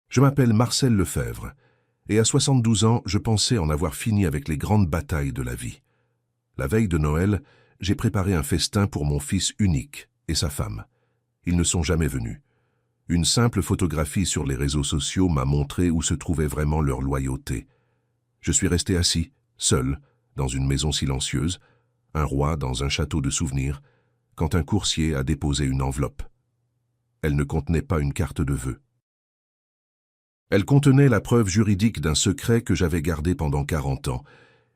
Je m'appelle Marcel Lefebvre, et à 72 ans, je pensais en avoir fini avec les grandes batailles de la vie. La veille de Noël, j'ai préparé un festin pour mon fils unique et sa femme. Ils ne sont jamais venus. Une simple photographie sur les réseaux sociaux m'a montré où se trouvait vraiment leur loyauté. Je suis resté assis, seul, dans une maison silencieuse, un roi dans un château de souvenirs, quand un coursier a déposé une enveloppe. Elle ne contenait pas une carte de vœux. Elle contenait la preuve juridique d'un secret que j'avais gardé pendant 40 ans,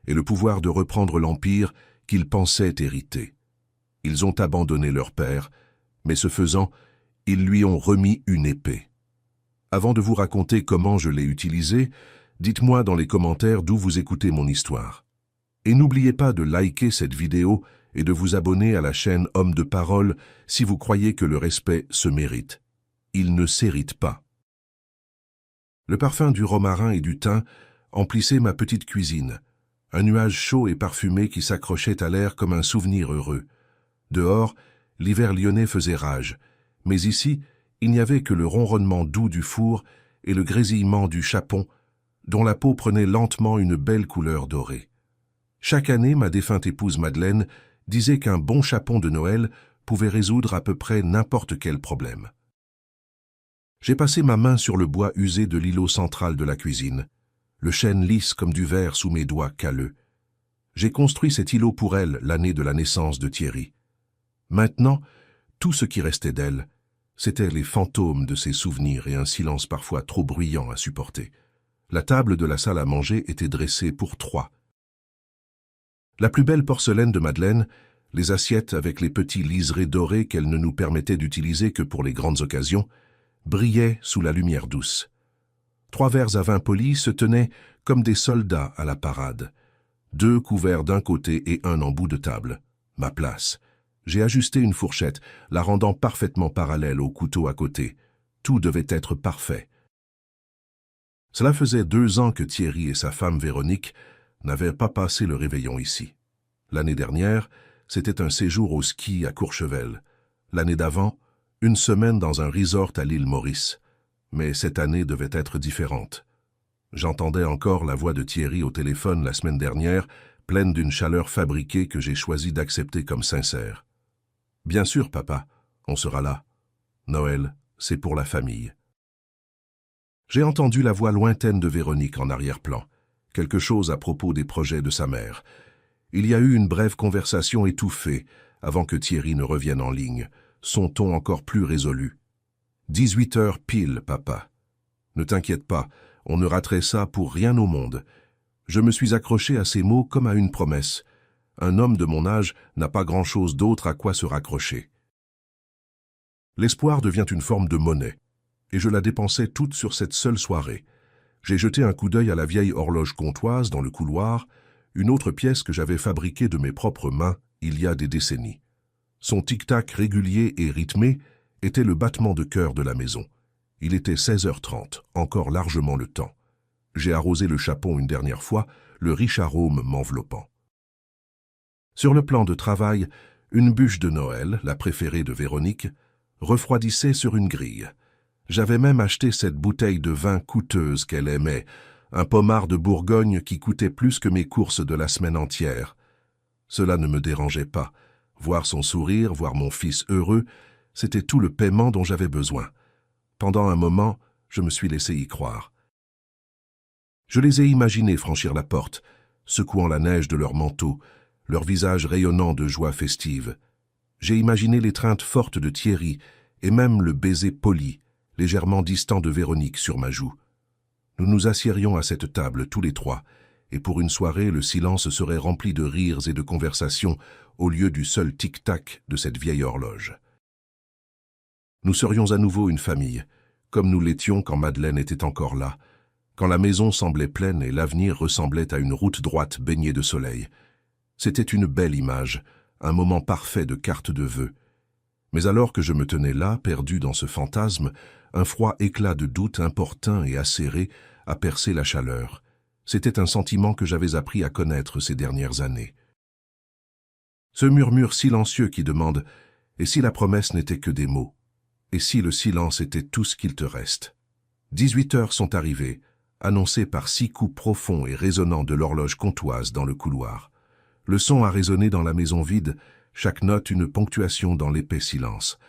et le pouvoir de reprendre l'empire qu'ils pensaient hériter. Ils ont abandonné leur père, mais ce faisant, ils lui ont remis une épée. Avant de vous raconter comment je l'ai utilisée, dites-moi dans les commentaires d'où vous écoutez mon histoire. Et n'oubliez pas de liker cette vidéo et de vous abonner à la chaîne Homme de Parole si vous croyez que le respect se mérite. Il ne s'hérite pas. Le parfum du romarin et du thym emplissait ma petite cuisine, un nuage chaud et parfumé qui s'accrochait à l'air comme un souvenir heureux. Dehors, l'hiver lyonnais faisait rage, mais ici, il n'y avait que le ronronnement doux du four et le grésillement du chapon, dont la peau prenait lentement une belle couleur dorée. Chaque année, ma défunte épouse Madeleine disait qu'un bon chapon de Noël pouvait résoudre à peu près n'importe quel problème. J'ai passé ma main sur le bois usé de l'îlot central de la cuisine, le chêne lisse comme du verre sous mes doigts calleux. J'ai construit cet îlot pour elle l'année de la naissance de Thierry. Maintenant, tout ce qui restait d'elle, c'étaient les fantômes de ses souvenirs et un silence parfois trop bruyant à supporter. La table de la salle à manger était dressée pour 3. La plus belle porcelaine de Madeleine, les assiettes avec les petits liserés dorés qu'elle ne nous permettait d'utiliser que pour les grandes occasions, brillaient sous la lumière douce. 3 verres à vin poli se tenaient comme des soldats à la parade. 2 couverts d'un côté et un en bout de table. Ma place. J'ai ajusté une fourchette, la rendant parfaitement parallèle au couteau à côté. Tout devait être parfait. Cela faisait 2 ans que Thierry et sa femme Véronique n'avaient pas passé le réveillon ici. L'année dernière, c'était un séjour au ski à Courchevel. L'année d'avant, une semaine dans un resort à l'île Maurice. Mais cette année devait être différente. J'entendais encore la voix de Thierry au téléphone la semaine dernière, pleine d'une chaleur fabriquée que j'ai choisi d'accepter comme sincère. « Bien sûr, papa, on sera là. Noël, c'est pour la famille. » J'ai entendu la voix lointaine de Véronique en arrière-plan, quelque chose à propos des projets de sa mère. Il y a eu une brève conversation étouffée avant que Thierry ne revienne en ligne, son ton encore plus résolu. « 18 heures pile, papa. Ne t'inquiète pas, on ne raterait ça pour rien au monde. » Je me suis accroché à ces mots comme à une promesse. Un homme de mon âge n'a pas grand-chose d'autre à quoi se raccrocher. L'espoir devient une forme de monnaie, et je la dépensais toute sur cette seule soirée. J'ai jeté un coup d'œil à la vieille horloge comtoise dans le couloir, une autre pièce que j'avais fabriquée de mes propres mains il y a des décennies. Son tic-tac régulier et rythmé était le battement de cœur de la maison. Il était 16h30, encore largement le temps. J'ai arrosé le chapon une dernière fois, le riche arôme m'enveloppant. Sur le plan de travail, une bûche de Noël, la préférée de Véronique, refroidissait sur une grille. J'avais même acheté cette bouteille de vin coûteuse qu'elle aimait, un pommard de Bourgogne qui coûtait plus que mes courses de la semaine entière. Cela ne me dérangeait pas. Voir son sourire, voir mon fils heureux, c'était tout le paiement dont j'avais besoin. Pendant un moment, je me suis laissé y croire. Je les ai imaginés franchir la porte, secouant la neige de leurs manteaux, leurs visages rayonnant de joie festive. J'ai imaginé l'étreinte forte de Thierry et même le baiser poli, légèrement distant de Véronique sur ma joue. Nous nous assiérions à cette table tous les 3, et pour une soirée, le silence serait rempli de rires et de conversations au lieu du seul tic-tac de cette vieille horloge. Nous serions à nouveau une famille, comme nous l'étions quand Madeleine était encore là, quand la maison semblait pleine et l'avenir ressemblait à une route droite baignée de soleil. C'était une belle image, un moment parfait de carte de vœux. Mais alors que je me tenais là, perdu dans ce fantasme, un froid éclat de doute importun et acéré a percé la chaleur. C'était un sentiment que j'avais appris à connaître ces dernières années. Ce murmure silencieux qui demande « Et si la promesse n'était que des mots? Et si le silence était tout ce qu'il te reste ?» 18 heures sont arrivées, annoncées par 6 coups profonds et résonnants de l'horloge comtoise dans le couloir. Le son a résonné dans la maison vide, chaque note une ponctuation dans l'épais silence.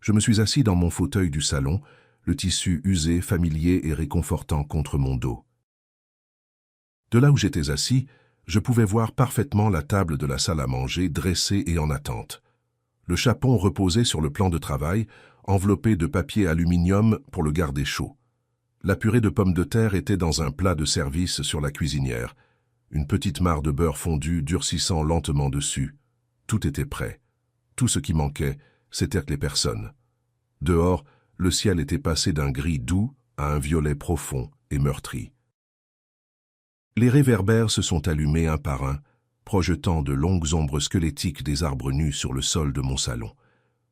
Je me suis assis dans mon fauteuil du salon, le tissu usé, familier et réconfortant contre mon dos. De là où j'étais assis, je pouvais voir parfaitement la table de la salle à manger dressée et en attente. Le chapon reposait sur le plan de travail, enveloppé de papier aluminium pour le garder chaud. La purée de pommes de terre était dans un plat de service sur la cuisinière, une petite mare de beurre fondu durcissant lentement dessus. Tout était prêt. Tout ce qui manquait, c'était les personnes. Dehors, le ciel était passé d'un gris doux à un violet profond et meurtri. Les réverbères se sont allumés un par un, projetant de longues ombres squelettiques des arbres nus sur le sol de mon salon.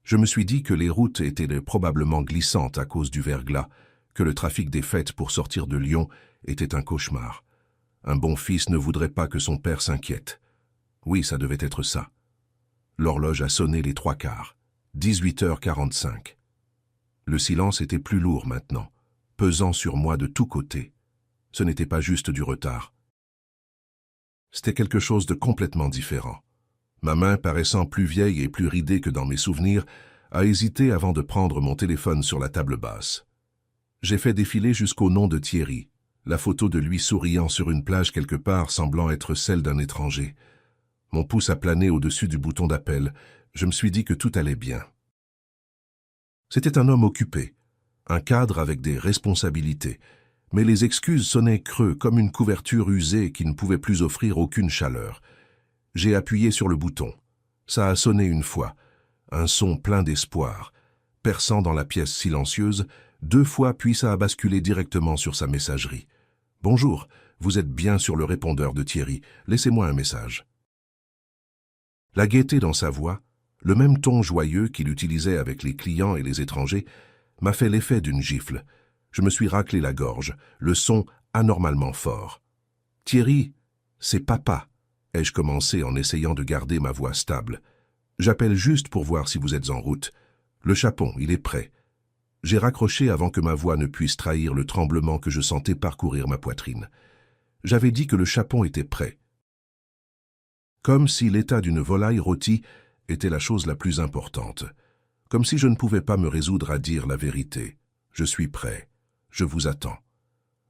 Je me suis dit que les routes étaient probablement glissantes à cause du verglas, que le trafic des fêtes pour sortir de Lyon était un cauchemar. Un bon fils ne voudrait pas que son père s'inquiète. Oui, ça devait être ça. L'horloge a sonné les 3/4, 18h45. Le silence était plus lourd maintenant, pesant sur moi de tous côtés. Ce n'était pas juste du retard. C'était quelque chose de complètement différent. Ma main, paraissant plus vieille et plus ridée que dans mes souvenirs, a hésité avant de prendre mon téléphone sur la table basse. J'ai fait défiler jusqu'au nom de Thierry, la photo de lui souriant sur une plage quelque part semblant être celle d'un étranger. Mon pouce a plané au-dessus du bouton d'appel. Je me suis dit que tout allait bien. C'était un homme occupé, un cadre avec des responsabilités, mais les excuses sonnaient creux comme une couverture usée qui ne pouvait plus offrir aucune chaleur. J'ai appuyé sur le bouton. Ça a sonné une fois, un son plein d'espoir, perçant dans la pièce silencieuse, 2 fois puis ça a basculé directement sur sa messagerie. « Bonjour, vous êtes bien sur le répondeur de Thierry, laissez-moi un message. » La gaieté dans sa voix, le même ton joyeux qu'il utilisait avec les clients et les étrangers, m'a fait l'effet d'une gifle. Je me suis raclé la gorge, le son anormalement fort. « Thierry, c'est papa », ai-je commencé en essayant de garder ma voix stable. « J'appelle juste pour voir si vous êtes en route. Le chapon, il est prêt. » J'ai raccroché avant que ma voix ne puisse trahir le tremblement que je sentais parcourir ma poitrine. J'avais dit que le chapon était prêt. Comme si l'état d'une volaille rôtie était la chose la plus importante. Comme si je ne pouvais pas me résoudre à dire la vérité. Je suis prêt. Je vous attends.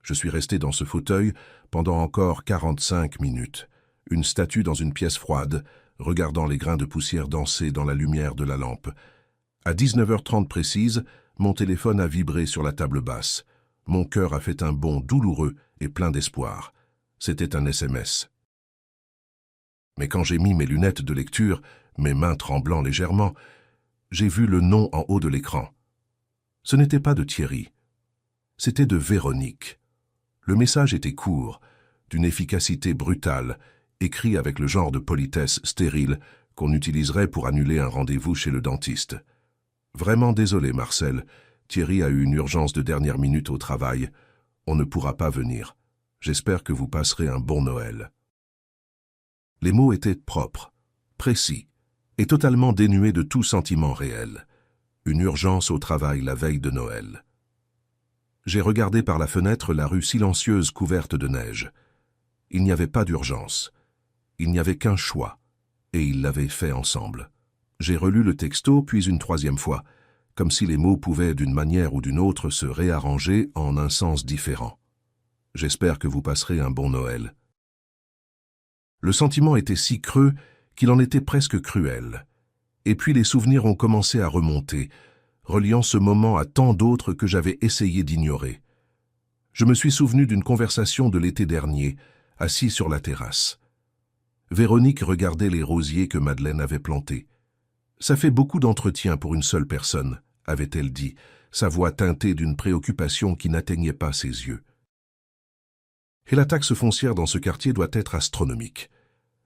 Je suis resté dans ce fauteuil pendant encore 45 minutes, une statue dans une pièce froide, regardant les grains de poussière danser dans la lumière de la lampe. À 19h30 précise, mon téléphone a vibré sur la table basse. Mon cœur a fait un bond douloureux et plein d'espoir. C'était un SMS. Mais quand j'ai mis mes lunettes de lecture, mes mains tremblant légèrement, j'ai vu le nom en haut de l'écran. Ce n'était pas de Thierry. C'était de Véronique. Le message était court, d'une efficacité brutale, écrit avec le genre de politesse stérile qu'on utiliserait pour annuler un rendez-vous chez le dentiste. Vraiment désolé, Marcel. Thierry a eu une urgence de dernière minute au travail. On ne pourra pas venir. J'espère que vous passerez un bon Noël. Les mots étaient propres, précis, et totalement dénués de tout sentiment réel. Une urgence au travail la veille de Noël. J'ai regardé par la fenêtre la rue silencieuse couverte de neige. Il n'y avait pas d'urgence. Il n'y avait qu'un choix, et ils l'avaient fait ensemble. J'ai relu le texto puis une 3e fois, comme si les mots pouvaient d'une manière ou d'une autre se réarranger en un sens différent. J'espère que vous passerez un bon Noël. Le sentiment était si creux qu'il en était presque cruel. Et puis les souvenirs ont commencé à remonter, reliant ce moment à tant d'autres que j'avais essayé d'ignorer. Je me suis souvenu d'une conversation de l'été dernier, assis sur la terrasse. Véronique regardait les rosiers que Madeleine avait plantés. « Ça fait beaucoup d'entretien pour une seule personne », avait-elle dit, sa voix teintée d'une préoccupation qui n'atteignait pas ses yeux. Et la taxe foncière dans ce quartier doit être astronomique.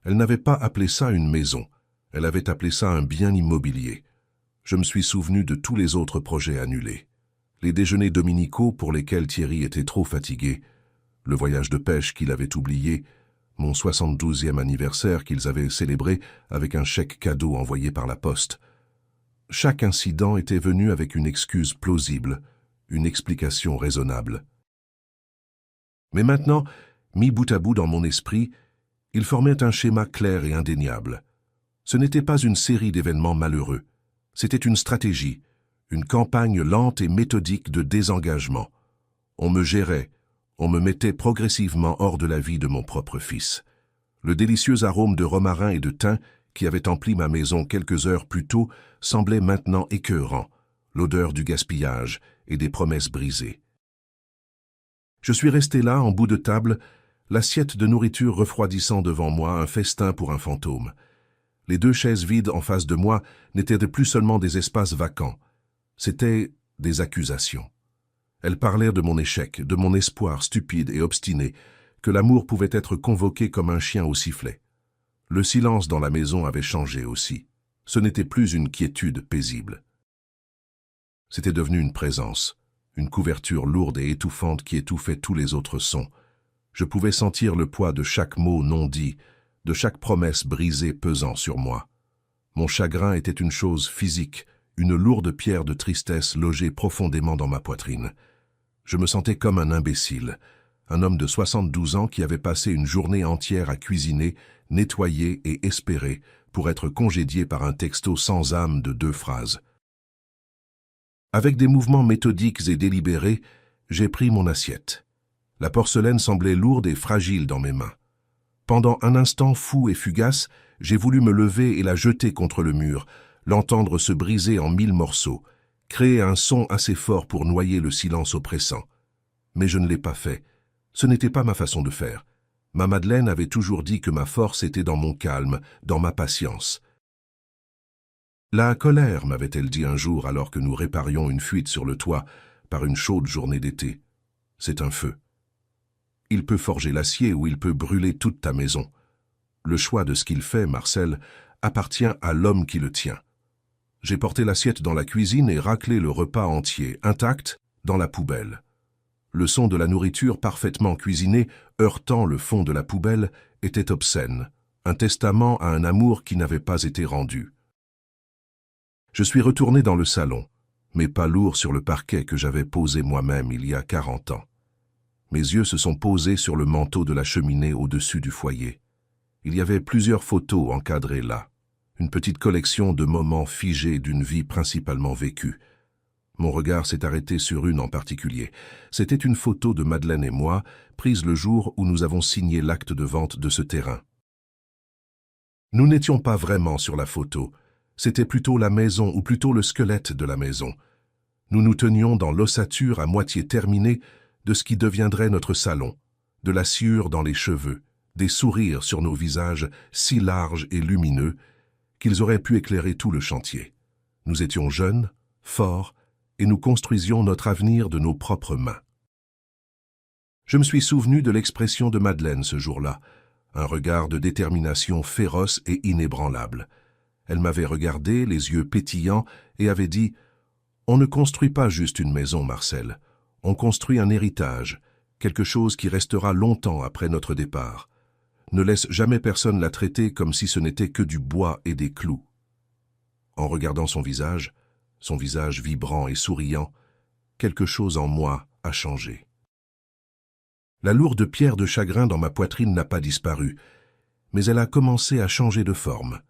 Elle n'avait pas appelé ça une maison, elle avait appelé ça un bien immobilier. Je me suis souvenu de tous les autres projets annulés. Les déjeuners dominicaux pour lesquels Thierry était trop fatigué, le voyage de pêche qu'il avait oublié, mon 72e anniversaire qu'ils avaient célébré avec un chèque cadeau envoyé par la poste. Chaque incident était venu avec une excuse plausible, une explication raisonnable. Mais maintenant, mis bout à bout dans mon esprit, il formait un schéma clair et indéniable. Ce n'était pas une série d'événements malheureux, c'était une stratégie, une campagne lente et méthodique de désengagement. On me gérait, on me mettait progressivement hors de la vie de mon propre fils. Le délicieux arôme de romarin et de thym qui avait empli ma maison quelques heures plus tôt semblait maintenant écœurant, l'odeur du gaspillage et des promesses brisées. Je suis resté là, en bout de table, l'assiette de nourriture refroidissant devant moi, un festin pour un fantôme. Les 2 chaises vides en face de moi n'étaient plus seulement des espaces vacants, c'étaient des accusations. Elles parlaient de mon échec, de mon espoir stupide et obstiné, que l'amour pouvait être convoqué comme un chien au sifflet. Le silence dans la maison avait changé aussi. Ce n'était plus une quiétude paisible. C'était devenu une présence, une couverture lourde et étouffante qui étouffait tous les autres sons. Je pouvais sentir le poids de chaque mot non dit, de chaque promesse brisée pesant sur moi. Mon chagrin était une chose physique, une lourde pierre de tristesse logée profondément dans ma poitrine. Je me sentais comme un imbécile, un homme de 72 ans qui avait passé une journée entière à cuisiner, nettoyer et espérer pour être congédié par un texto sans âme de 2 phrases. Avec des mouvements méthodiques et délibérés, j'ai pris mon assiette. La porcelaine semblait lourde et fragile dans mes mains. Pendant un instant fou et fugace, j'ai voulu me lever et la jeter contre le mur, l'entendre se briser en 1000 morceaux, créer un son assez fort pour noyer le silence oppressant. Mais je ne l'ai pas fait. Ce n'était pas ma façon de faire. Ma Madeleine avait toujours dit que ma force était dans mon calme, dans ma patience. La colère, m'avait-elle dit un jour alors que nous réparions une fuite sur le toit par une chaude journée d'été. C'est un feu. Il peut forger l'acier ou il peut brûler toute ta maison. Le choix de ce qu'il fait, Marcel, appartient à l'homme qui le tient. J'ai porté l'assiette dans la cuisine et raclé le repas entier, intact, dans la poubelle. Le son de la nourriture parfaitement cuisinée, heurtant le fond de la poubelle, était obscène, un testament à un amour qui n'avait pas été rendu. Je suis retourné dans le salon, mes pas lourds sur le parquet que j'avais posé moi-même il y a 40 ans. Mes yeux se sont posés sur le manteau de la cheminée au-dessus du foyer. Il y avait plusieurs photos encadrées là, une petite collection de moments figés d'une vie principalement vécue. Mon regard s'est arrêté sur une en particulier. C'était une photo de Madeleine et moi, prise le jour où nous avons signé l'acte de vente de ce terrain. Nous n'étions pas vraiment sur la photo, c'était plutôt la maison ou plutôt le squelette de la maison. Nous nous tenions dans l'ossature à moitié terminée de ce qui deviendrait notre salon, de la sueur dans les cheveux, des sourires sur nos visages si larges et lumineux qu'ils auraient pu éclairer tout le chantier. Nous étions jeunes, forts, et nous construisions notre avenir de nos propres mains. Je me suis souvenu de l'expression de Madeleine ce jour-là, un regard de détermination féroce et inébranlable. Elle m'avait regardé, les yeux pétillants, et avait dit « On ne construit pas juste une maison, Marcel. On construit un héritage, quelque chose qui restera longtemps après notre départ. Ne laisse jamais personne la traiter comme si ce n'était que du bois et des clous. » En regardant son visage vibrant et souriant, quelque chose en moi a changé. La lourde pierre de chagrin dans ma poitrine n'a pas disparu, mais elle a commencé à changer de forme.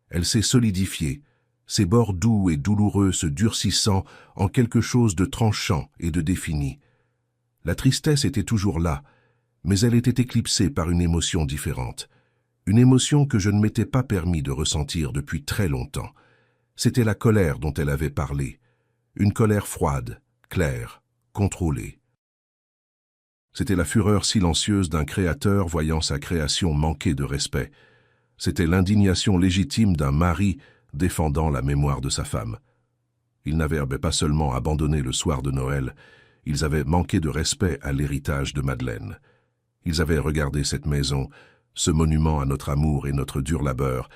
Elle s'est solidifiée, ses bords doux et douloureux se durcissant en quelque chose de tranchant et de défini. La tristesse était toujours là, mais elle était éclipsée par une émotion différente, une émotion que je ne m'étais pas permis de ressentir depuis très longtemps. C'était la colère dont elle avait parlé, une colère froide, claire, contrôlée. C'était la fureur silencieuse d'un créateur voyant sa création manquer de respect. C'était l'indignation légitime d'un mari défendant la mémoire de sa femme. Ils n'avaient pas seulement abandonné le soir de Noël, ils avaient manqué de respect à l'héritage de Madeleine. Ils avaient regardé cette maison, ce monument à notre amour et notre dur labeur,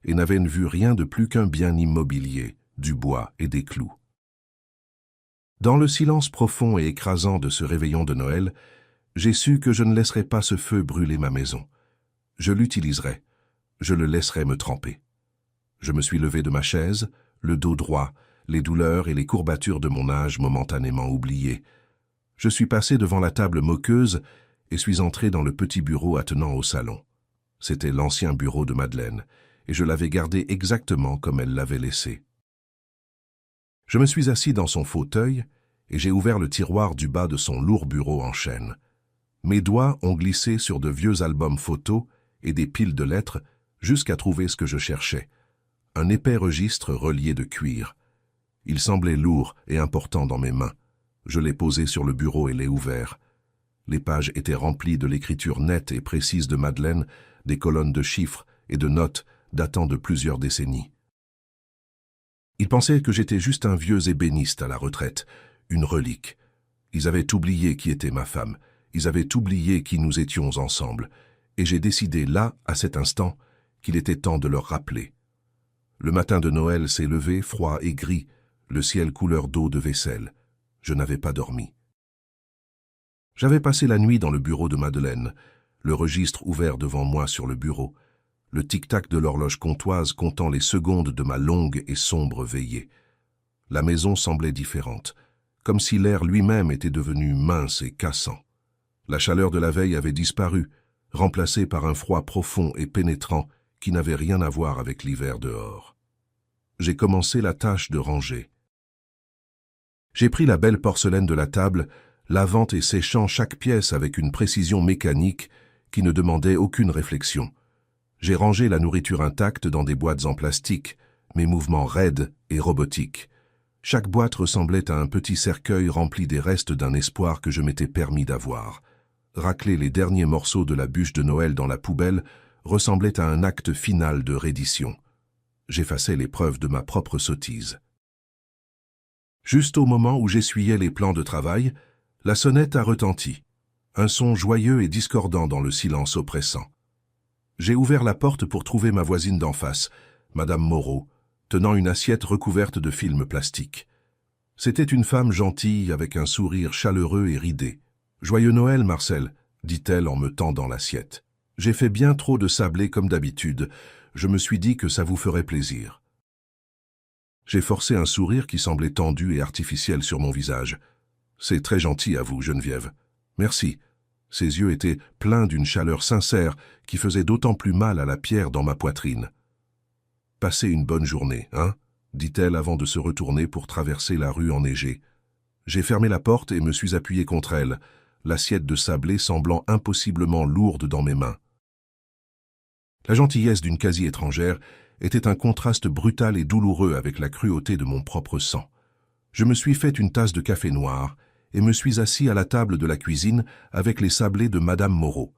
et n'avaient vu rien de plus qu'un bien immobilier, du bois et des clous. Dans le silence profond et écrasant de ce réveillon de Noël, j'ai su que je ne laisserais pas ce feu brûler ma maison. Je l'utiliserais, je le laisserais me tremper. Je me suis levé de ma chaise, le dos droit, les douleurs et les courbatures de mon âge momentanément oubliées. Je suis passé devant la table moqueuse et suis entré dans le petit bureau attenant au salon. C'était l'ancien bureau de Madeleine, et je l'avais gardé exactement comme elle l'avait laissé. Je me suis assis dans son fauteuil et j'ai ouvert le tiroir du bas de son lourd bureau en chêne. Mes doigts ont glissé sur de vieux albums photos et des piles de lettres jusqu'à trouver ce que je cherchais. Un épais registre relié de cuir. Il semblait lourd et important dans mes mains. Je l'ai posé sur le bureau et l'ai ouvert. Les pages étaient remplies de l'écriture nette et précise de Madeleine, des colonnes de chiffres et de notes datant de plusieurs décennies. Ils pensaient que j'étais juste un vieux ébéniste à la retraite, une relique. Ils avaient oublié qui était ma femme, ils avaient oublié qui nous étions ensemble, et j'ai décidé là, à cet instant, qu'il était temps de leur rappeler. Le matin de Noël s'est levé, froid et gris, le ciel couleur d'eau de vaisselle. Je n'avais pas dormi. J'avais passé la nuit dans le bureau de Madeleine, le registre ouvert devant moi sur le bureau, le tic-tac de l'horloge comtoise comptant les secondes de ma longue et sombre veillée. La maison semblait différente, comme si l'air lui-même était devenu mince et cassant. La chaleur de la veille avait disparu, remplacée par un froid profond et pénétrant qui n'avait rien à voir avec l'hiver dehors. J'ai commencé la tâche de ranger. J'ai pris la belle porcelaine de la table, lavant et séchant chaque pièce avec une précision mécanique qui ne demandait aucune réflexion. J'ai rangé la nourriture intacte dans des boîtes en plastique, mes mouvements raides et robotiques. Chaque boîte ressemblait à un petit cercueil rempli des restes d'un espoir que je m'étais permis d'avoir. Racler les derniers morceaux de la bûche de Noël dans la poubelle ressemblait à un acte final de reddition. J'effaçais les preuves de ma propre sottise. Juste au moment où j'essuyais les plans de travail, la sonnette a retenti. Un son joyeux et discordant dans le silence oppressant. J'ai ouvert la porte pour trouver ma voisine d'en face, Madame Moreau, tenant une assiette recouverte de film plastique. C'était une femme gentille avec un sourire chaleureux et ridé. « Joyeux Noël, Marcel », dit-elle en me tendant l'assiette. « J'ai fait bien trop de sablé comme d'habitude. Je me suis dit que ça vous ferait plaisir. » J'ai forcé un sourire qui semblait tendu et artificiel sur mon visage. « C'est très gentil à vous, Geneviève. Merci. » Ses yeux étaient pleins d'une chaleur sincère qui faisait d'autant plus mal à la pierre dans ma poitrine. « Passez une bonne journée, hein ?» dit-elle avant de se retourner pour traverser la rue enneigée. J'ai fermé la porte et me suis appuyé contre elle, l'assiette de sablé semblant impossiblement lourde dans mes mains. La gentillesse d'une quasi-étrangère était un contraste brutal et douloureux avec la cruauté de mon propre sang. Je me suis fait une tasse de café noir et me suis assis à la table de la cuisine avec les sablés de Madame Moreau.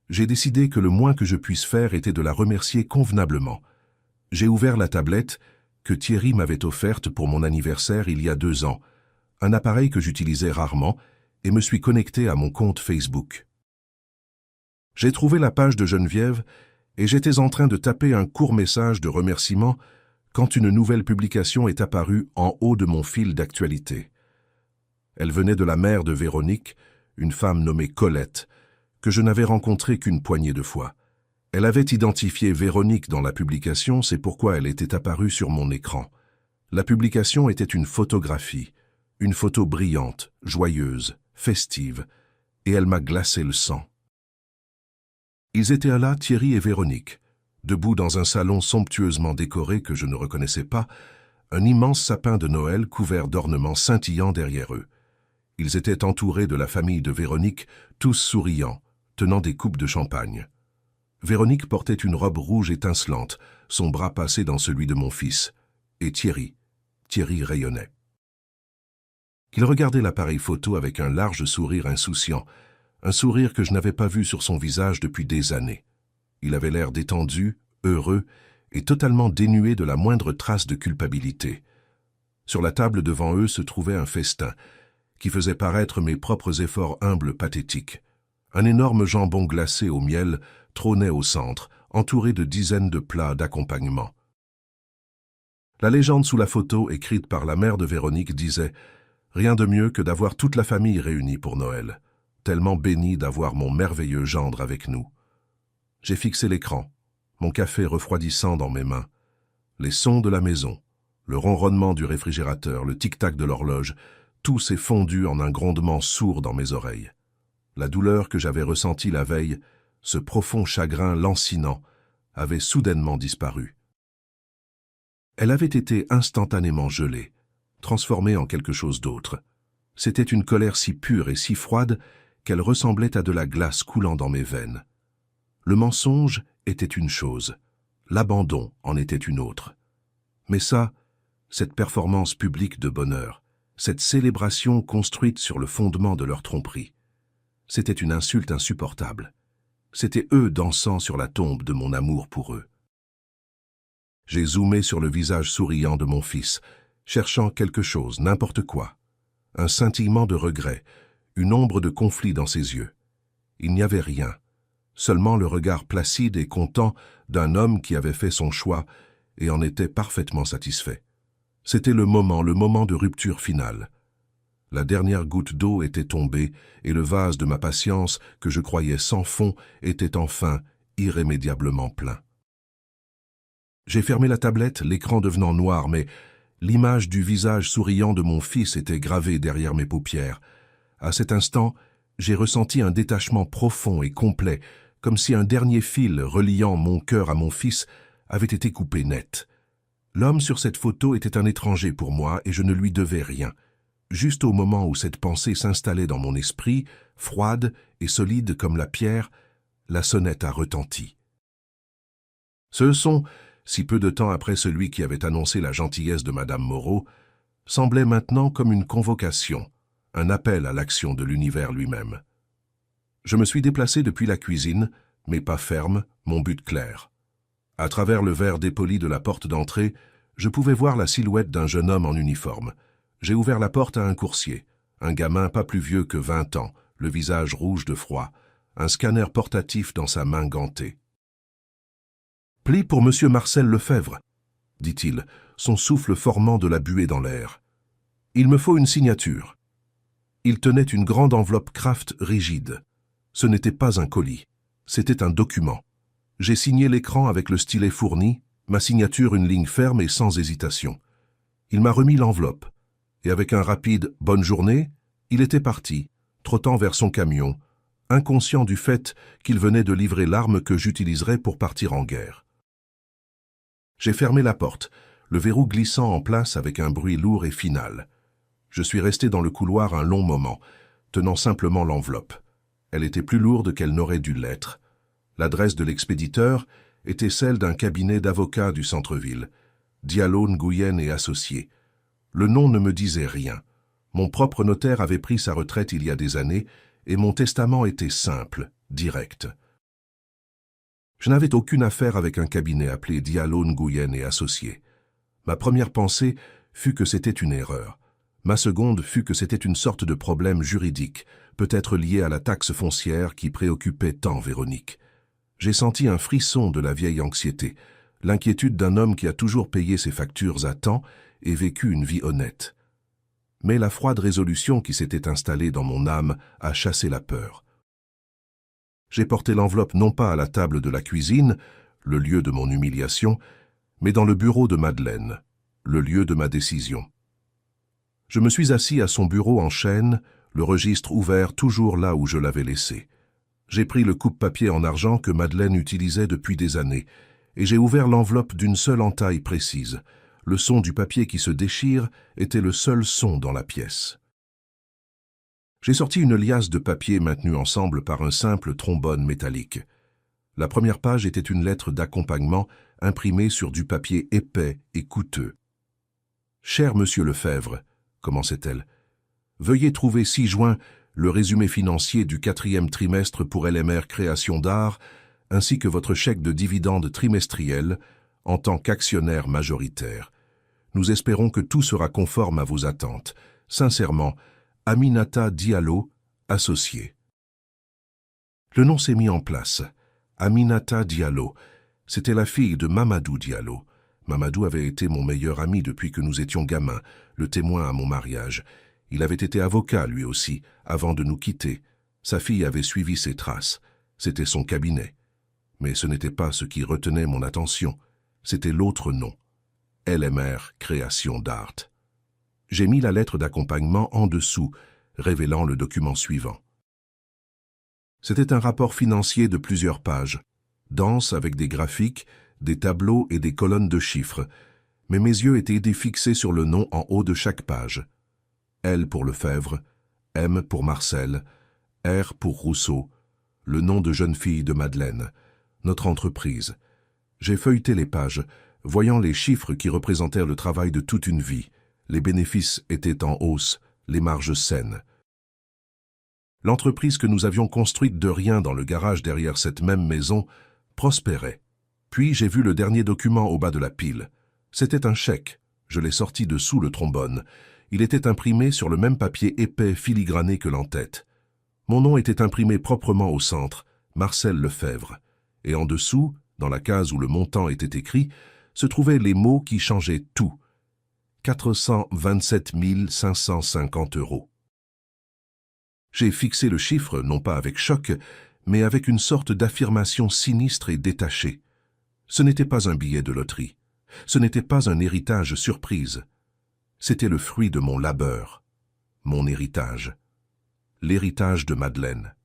J'ai décidé que le moins que je puisse faire était de la remercier convenablement. J'ai ouvert la tablette que Thierry m'avait offerte pour mon anniversaire il y a 2 ans, un appareil que j'utilisais rarement, et me suis connecté à mon compte Facebook. J'ai trouvé la page de Geneviève et j'étais en train de taper un court message de remerciement quand une nouvelle publication est apparue en haut de mon fil d'actualité. Elle venait de la mère de Véronique, une femme nommée Colette, que je n'avais rencontrée qu'une poignée de fois. Elle avait identifié Véronique dans la publication, c'est pourquoi elle était apparue sur mon écran. La publication était une photographie, une photo brillante, joyeuse, festive, et elle m'a glacé le sang. Ils étaient là, Thierry et Véronique, debout dans un salon somptueusement décoré que je ne reconnaissais pas, un immense sapin de Noël couvert d'ornements scintillants derrière eux. Ils étaient entourés de la famille de Véronique, tous souriants, tenant des coupes de champagne. Véronique portait une robe rouge étincelante, son bras passé dans celui de mon fils, et Thierry rayonnait. Il regardait l'appareil photo avec un large sourire insouciant, un sourire que je n'avais pas vu sur son visage depuis des années. Il avait l'air détendu, heureux et totalement dénué de la moindre trace de culpabilité. Sur la table devant eux se trouvait un festin, qui faisait paraître mes propres efforts humbles pathétiques. Un énorme jambon glacé au miel trônait au centre, entouré de dizaines de plats d'accompagnement. La légende sous la photo, écrite par la mère de Véronique, disait « Rien de mieux que d'avoir toute la famille réunie pour Noël, tellement béni d'avoir mon merveilleux gendre avec nous. » J'ai fixé l'écran, mon café refroidissant dans mes mains. Les sons de la maison, Le ronronnement du réfrigérateur, le tic-tac de l'horloge, tout s'est fondu en un grondement sourd dans mes oreilles. La douleur que j'avais ressentie la veille, ce profond chagrin lancinant, avait soudainement disparu. Elle avait été instantanément gelée, transformée en quelque chose d'autre. C'était une colère si pure et si froide qu'elle ressemblait à de la glace coulant dans mes veines. Le mensonge était une chose, l'abandon en était une autre. Mais ça, cette performance publique de bonheur, cette célébration construite sur le fondement de leur tromperie, c'était une insulte insupportable. C'était eux dansant sur la tombe de mon amour pour eux. J'ai zoomé sur le visage souriant de mon fils, cherchant quelque chose, n'importe quoi. Un scintillement de regret, une ombre de conflit dans ses yeux. Il n'y avait rien, seulement le regard placide et content d'un homme qui avait fait son choix et en était parfaitement satisfait. C'était le moment de rupture finale. La dernière goutte d'eau était tombée et le vase de ma patience, que je croyais sans fond, était enfin irrémédiablement plein. J'ai fermé la tablette, l'écran devenant noir, mais l'image du visage souriant de mon fils était gravée derrière mes paupières. À cet instant, j'ai ressenti un détachement profond et complet, comme si un dernier fil reliant mon cœur à mon fils avait été coupé net. L'homme sur cette photo était un étranger pour moi et je ne lui devais rien. Juste au moment où cette pensée s'installait dans mon esprit, froide et solide comme la pierre, la sonnette a retenti. Ce son, si peu de temps après celui qui avait annoncé la gentillesse de Madame Moreau, semblait maintenant comme une convocation, un appel à l'action de l'univers lui-même. Je me suis déplacé depuis la cuisine, mes pas fermes, mon but clair. À travers le verre dépoli de la porte d'entrée, je pouvais voir la silhouette d'un jeune homme en uniforme. J'ai ouvert la porte à un coursier, un gamin pas plus vieux que 20 ans, le visage rouge de froid, un scanner portatif dans sa main gantée. « Pli pour Monsieur Marcel Lefebvre », dit-il, son souffle formant de la buée dans l'air. « Il me faut une signature. » Il tenait une grande enveloppe Kraft rigide. Ce n'était pas un colis, c'était un document. J'ai signé l'écran avec le stylet fourni, ma signature une ligne ferme et sans hésitation. Il m'a remis l'enveloppe, et avec un rapide « bonne journée », il était parti, trottant vers son camion, inconscient du fait qu'il venait de livrer l'arme que j'utiliserais pour partir en guerre. J'ai fermé la porte, le verrou glissant en place avec un bruit lourd et final. Je suis resté dans le couloir un long moment, tenant simplement l'enveloppe. Elle était plus lourde qu'elle n'aurait dû l'être. L'adresse de l'expéditeur était celle d'un cabinet d'avocats du centre-ville, Diallo Nguyen et Associés. Le nom ne me disait rien. Mon propre notaire avait pris sa retraite il y a des années et mon testament était simple, direct. Je n'avais aucune affaire avec un cabinet appelé Diallo Nguyen et Associés. Ma première pensée fut que c'était une erreur. Ma seconde fut que c'était une sorte de problème juridique, peut-être lié à la taxe foncière qui préoccupait tant Véronique. J'ai senti un frisson de la vieille anxiété, l'inquiétude d'un homme qui a toujours payé ses factures à temps et vécu une vie honnête. Mais la froide résolution qui s'était installée dans mon âme a chassé la peur. J'ai porté l'enveloppe non pas à la table de la cuisine, le lieu de mon humiliation, mais dans le bureau de Madeleine, le lieu de ma décision. Je me suis assis à son bureau en chêne, le registre ouvert toujours là où je l'avais laissé. J'ai pris le coupe-papier en argent que Madeleine utilisait depuis des années, et j'ai ouvert l'enveloppe d'une seule entaille précise. Le son du papier qui se déchire était le seul son dans la pièce. J'ai sorti une liasse de papier maintenue ensemble par un simple trombone métallique. La première page était une lettre d'accompagnement imprimée sur du papier épais et coûteux. « Cher Monsieur Lefebvre », commençait-elle, « veuillez trouver ci-joint le résumé financier du 4e trimestre pour LMR Création d'Art, ainsi que votre chèque de dividende trimestriel en tant qu'actionnaire majoritaire. Nous espérons que tout sera conforme à vos attentes. Sincèrement, Aminata Diallo, associée. » Le nom s'est mis en place. Aminata Diallo. C'était la fille de Mamadou Diallo. Mamadou avait été mon meilleur ami depuis que nous étions gamins, le témoin à mon mariage. Il avait été avocat, lui aussi, avant de nous quitter. Sa fille avait suivi ses traces. C'était son cabinet. Mais ce n'était pas ce qui retenait mon attention. C'était l'autre nom. LMR Création d'Art. J'ai mis la lettre d'accompagnement en dessous, révélant le document suivant. C'était un rapport financier de plusieurs pages, dense avec des graphiques, des tableaux et des colonnes de chiffres, mais mes yeux étaient défixés sur le nom en haut de chaque page. L pour Lefebvre, M pour Marcel, R pour Rousseau, le nom de jeune fille de Madeleine, notre entreprise. J'ai feuilleté les pages, voyant les chiffres qui représentèrent le travail de toute une vie. Les bénéfices étaient en hausse, les marges saines. L'entreprise que nous avions construite de rien dans le garage derrière cette même maison prospérait. Puis j'ai vu le dernier document au bas de la pile. C'était un chèque. Je l'ai sorti de sous le trombone. Il était imprimé sur le même papier épais filigrané que l'entête. Mon nom était imprimé proprement au centre, Marcel Lefebvre. Et en dessous, dans la case où le montant était écrit, se trouvaient les mots qui changeaient tout. 427 550 €. J'ai fixé le chiffre, non pas avec choc, mais avec une sorte d'affirmation sinistre et détachée. Ce n'était pas un billet de loterie. Ce n'était pas un héritage surprise. C'était le fruit de mon labeur, mon héritage, l'héritage de Madeleine.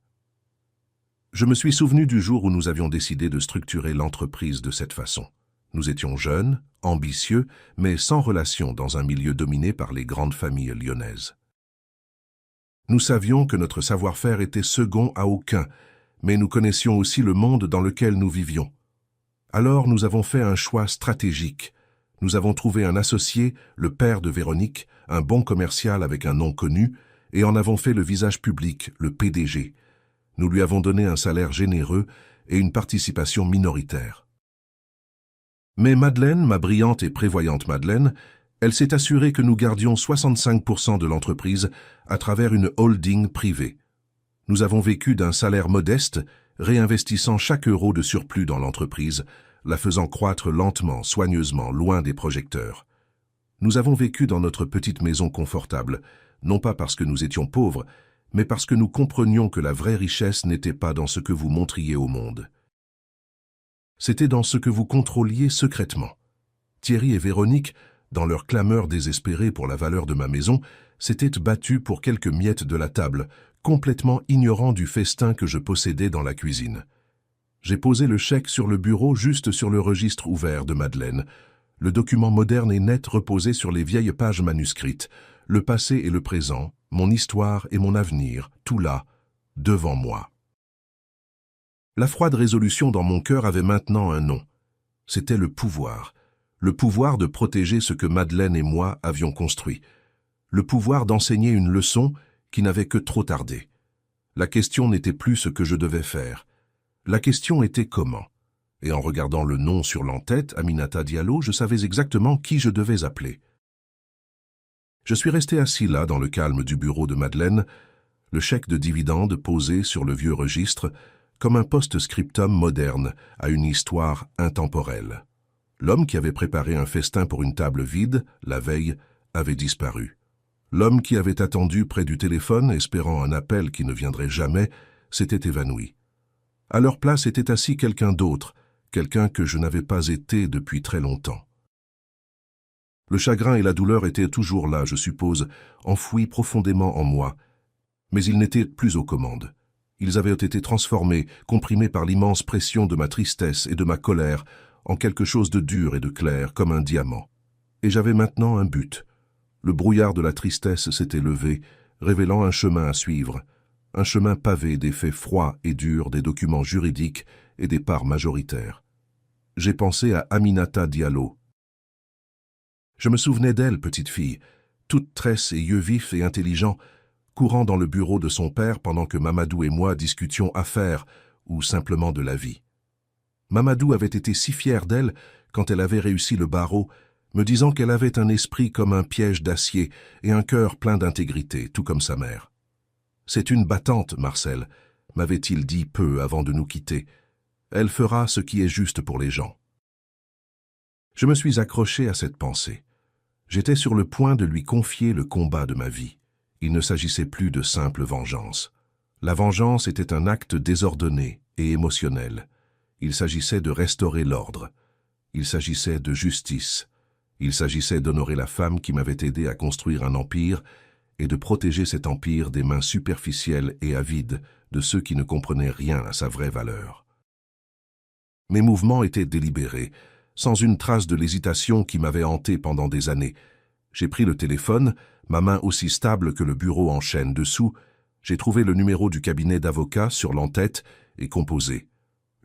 Je me suis souvenu du jour où nous avions décidé de structurer l'entreprise de cette façon. Nous étions jeunes, ambitieux, mais sans relation dans un milieu dominé par les grandes familles lyonnaises. Nous savions que notre savoir-faire était second à aucun, mais nous connaissions aussi le monde dans lequel nous vivions. Alors nous avons fait un choix stratégique. Nous avons trouvé un associé, le père de Véronique, un bon commercial avec un nom connu, et en avons fait le visage public, le PDG. Nous lui avons donné un salaire généreux et une participation minoritaire. Mais Madeleine, ma brillante et prévoyante Madeleine, elle s'est assurée que nous gardions 65% de l'entreprise à travers une holding privée. Nous avons vécu d'un salaire modeste, réinvestissant chaque euro de surplus dans l'entreprise, la faisant croître lentement, soigneusement, loin des projecteurs. Nous avons vécu dans notre petite maison confortable, non pas parce que nous étions pauvres, mais parce que nous comprenions que la vraie richesse n'était pas dans ce que vous montriez au monde. C'était dans ce que vous contrôliez secrètement. Thierry et Véronique, dans leur clameur désespérée pour la valeur de ma maison, s'étaient battus pour quelques miettes de la table, complètement ignorants du festin que je possédais dans la cuisine. J'ai posé le chèque sur le bureau juste sur le registre ouvert de Madeleine. Le document moderne et net reposait sur les vieilles pages manuscrites, le passé et le présent, mon histoire et mon avenir, tout là, devant moi. La froide résolution dans mon cœur avait maintenant un nom. C'était le pouvoir de protéger ce que Madeleine et moi avions construit, le pouvoir d'enseigner une leçon qui n'avait que trop tardé. La question n'était plus ce que je devais faire. La question était comment. Et en regardant le nom sur l'entête, Aminata Diallo, je savais exactement qui je devais appeler. Je suis resté assis là, dans le calme du bureau de Madeleine, le chèque de dividende posé sur le vieux registre, comme un post-scriptum moderne à une histoire intemporelle. L'homme qui avait préparé un festin pour une table vide, la veille, avait disparu. L'homme qui avait attendu près du téléphone, espérant un appel qui ne viendrait jamais, s'était évanoui. À leur place était assis quelqu'un d'autre, quelqu'un que je n'avais pas été depuis très longtemps. Le chagrin et la douleur étaient toujours là, je suppose, enfouis profondément en moi, mais ils n'étaient plus aux commandes. Ils avaient été transformés, comprimés par l'immense pression de ma tristesse et de ma colère, en quelque chose de dur et de clair, comme un diamant. Et j'avais maintenant un but. Le brouillard de la tristesse s'était levé, révélant un chemin à suivre, un chemin pavé des faits froids et durs, des documents juridiques et des parts majoritaires. J'ai pensé à Aminata Diallo. Je me souvenais d'elle, petite fille, toute tresse et yeux vifs et intelligents, courant dans le bureau de son père pendant que Mamadou et moi discutions affaires ou simplement de la vie. Mamadou avait été si fier d'elle quand elle avait réussi le barreau, me disant qu'elle avait un esprit comme un piège d'acier et un cœur plein d'intégrité, tout comme sa mère. « C'est une battante, Marcel », m'avait-il dit peu avant de nous quitter. « Elle fera ce qui est juste pour les gens. » Je me suis accroché à cette pensée. J'étais sur le point de lui confier le combat de ma vie. Il ne s'agissait plus de simple vengeance. La vengeance était un acte désordonné et émotionnel. Il s'agissait de restaurer l'ordre. Il s'agissait de justice. Il s'agissait d'honorer la femme qui m'avait aidé à construire un empire et de protéger cet empire des mains superficielles et avides de ceux qui ne comprenaient rien à sa vraie valeur. Mes mouvements étaient délibérés, sans une trace de l'hésitation qui m'avait hanté pendant des années. J'ai pris le téléphone, ma main aussi stable que le bureau en chêne dessous. J'ai trouvé le numéro du cabinet d'avocat sur l'entête et composé.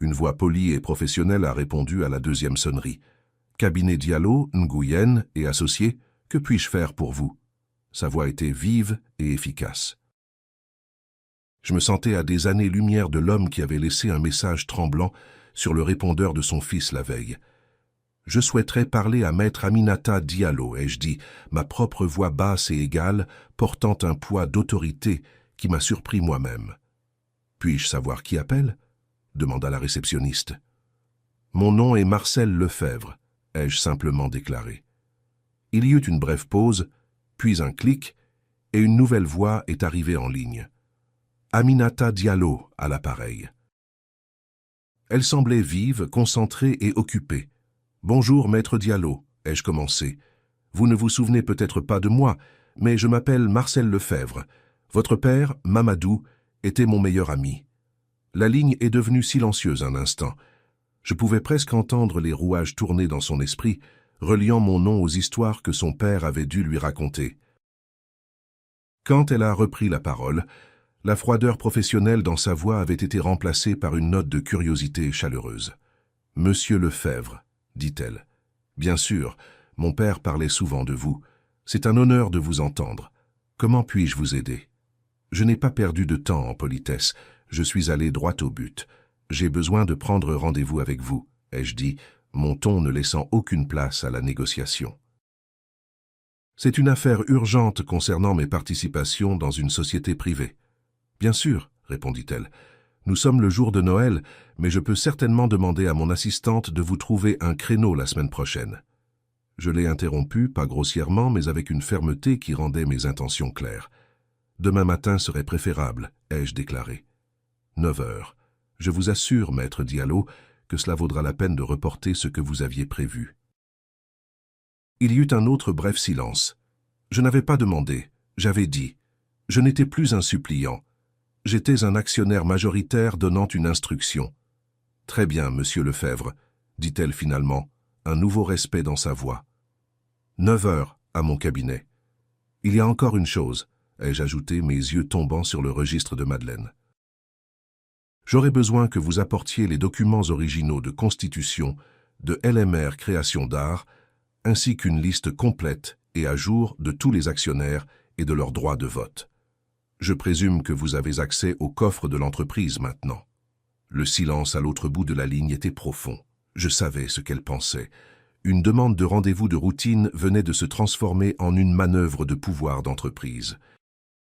Une voix polie et professionnelle a répondu à la deuxième sonnerie. « Cabinet Diallo, Nguyen et associés, que puis-je faire pour vous ?» Sa voix était vive et efficace. Je me sentais à des années-lumière de l'homme qui avait laissé un message tremblant sur le répondeur de son fils la veille. « Je souhaiterais parler à maître Aminata Diallo », ai-je dit, ma propre voix basse et égale, portant un poids d'autorité qui m'a surpris moi-même. « Puis-je savoir qui appelle ?» demanda la réceptionniste. « Mon nom est Marcel Lefebvre », ai-je simplement déclaré. Il y eut une brève pause, puis un clic, et une nouvelle voix est arrivée en ligne. Aminata Diallo à l'appareil. Elle semblait vive, concentrée et occupée. « Bonjour, maître Diallo », ai-je commencé. « Vous ne vous souvenez peut-être pas de moi, mais je m'appelle Marcel Lefebvre. Votre père, Mamadou, était mon meilleur ami. » La ligne est devenue silencieuse un instant. Je pouvais presque entendre les rouages tourner dans son esprit, reliant mon nom aux histoires que son père avait dû lui raconter. Quand elle a repris la parole, la froideur professionnelle dans sa voix avait été remplacée par une note de curiosité chaleureuse. « Monsieur Lefebvre », dit-elle. « Bien sûr, mon père parlait souvent de vous. C'est un honneur de vous entendre. Comment puis-je vous aider ? Je n'ai pas perdu de temps en politesse. Je suis allé droit au but. J'ai besoin de prendre rendez-vous avec vous, ai-je dit, mon ton ne laissant aucune place à la négociation. C'est une affaire urgente concernant mes participations dans une société privée. Bien sûr, répondit-elle. Nous sommes le jour de Noël, mais je peux certainement demander à mon assistante de vous trouver un créneau la semaine prochaine. Je l'ai interrompu, pas grossièrement, mais avec une fermeté qui rendait mes intentions claires. Demain matin serait préférable, ai-je déclaré. 9 heures. Je vous assure, maître Diallo, que cela vaudra la peine de reporter ce que vous aviez prévu. Il y eut un autre bref silence. Je n'avais pas demandé, j'avais dit. Je n'étais plus un suppliant. J'étais un actionnaire majoritaire donnant une instruction. « Très bien, monsieur Lefebvre », dit-elle finalement, un nouveau respect dans sa voix. 9 heures, à mon cabinet. Il y a encore une chose, ai-je ajouté, mes yeux tombant sur le registre de Madeleine. J'aurais besoin que vous apportiez les documents originaux de constitution de LMR Création d'Art, ainsi qu'une liste complète et à jour de tous les actionnaires et de leurs droits de vote. Je présume que vous avez accès au coffre de l'entreprise maintenant. Le silence à l'autre bout de la ligne était profond. Je savais ce qu'elle pensait. Une demande de rendez-vous de routine venait de se transformer en une manœuvre de pouvoir d'entreprise.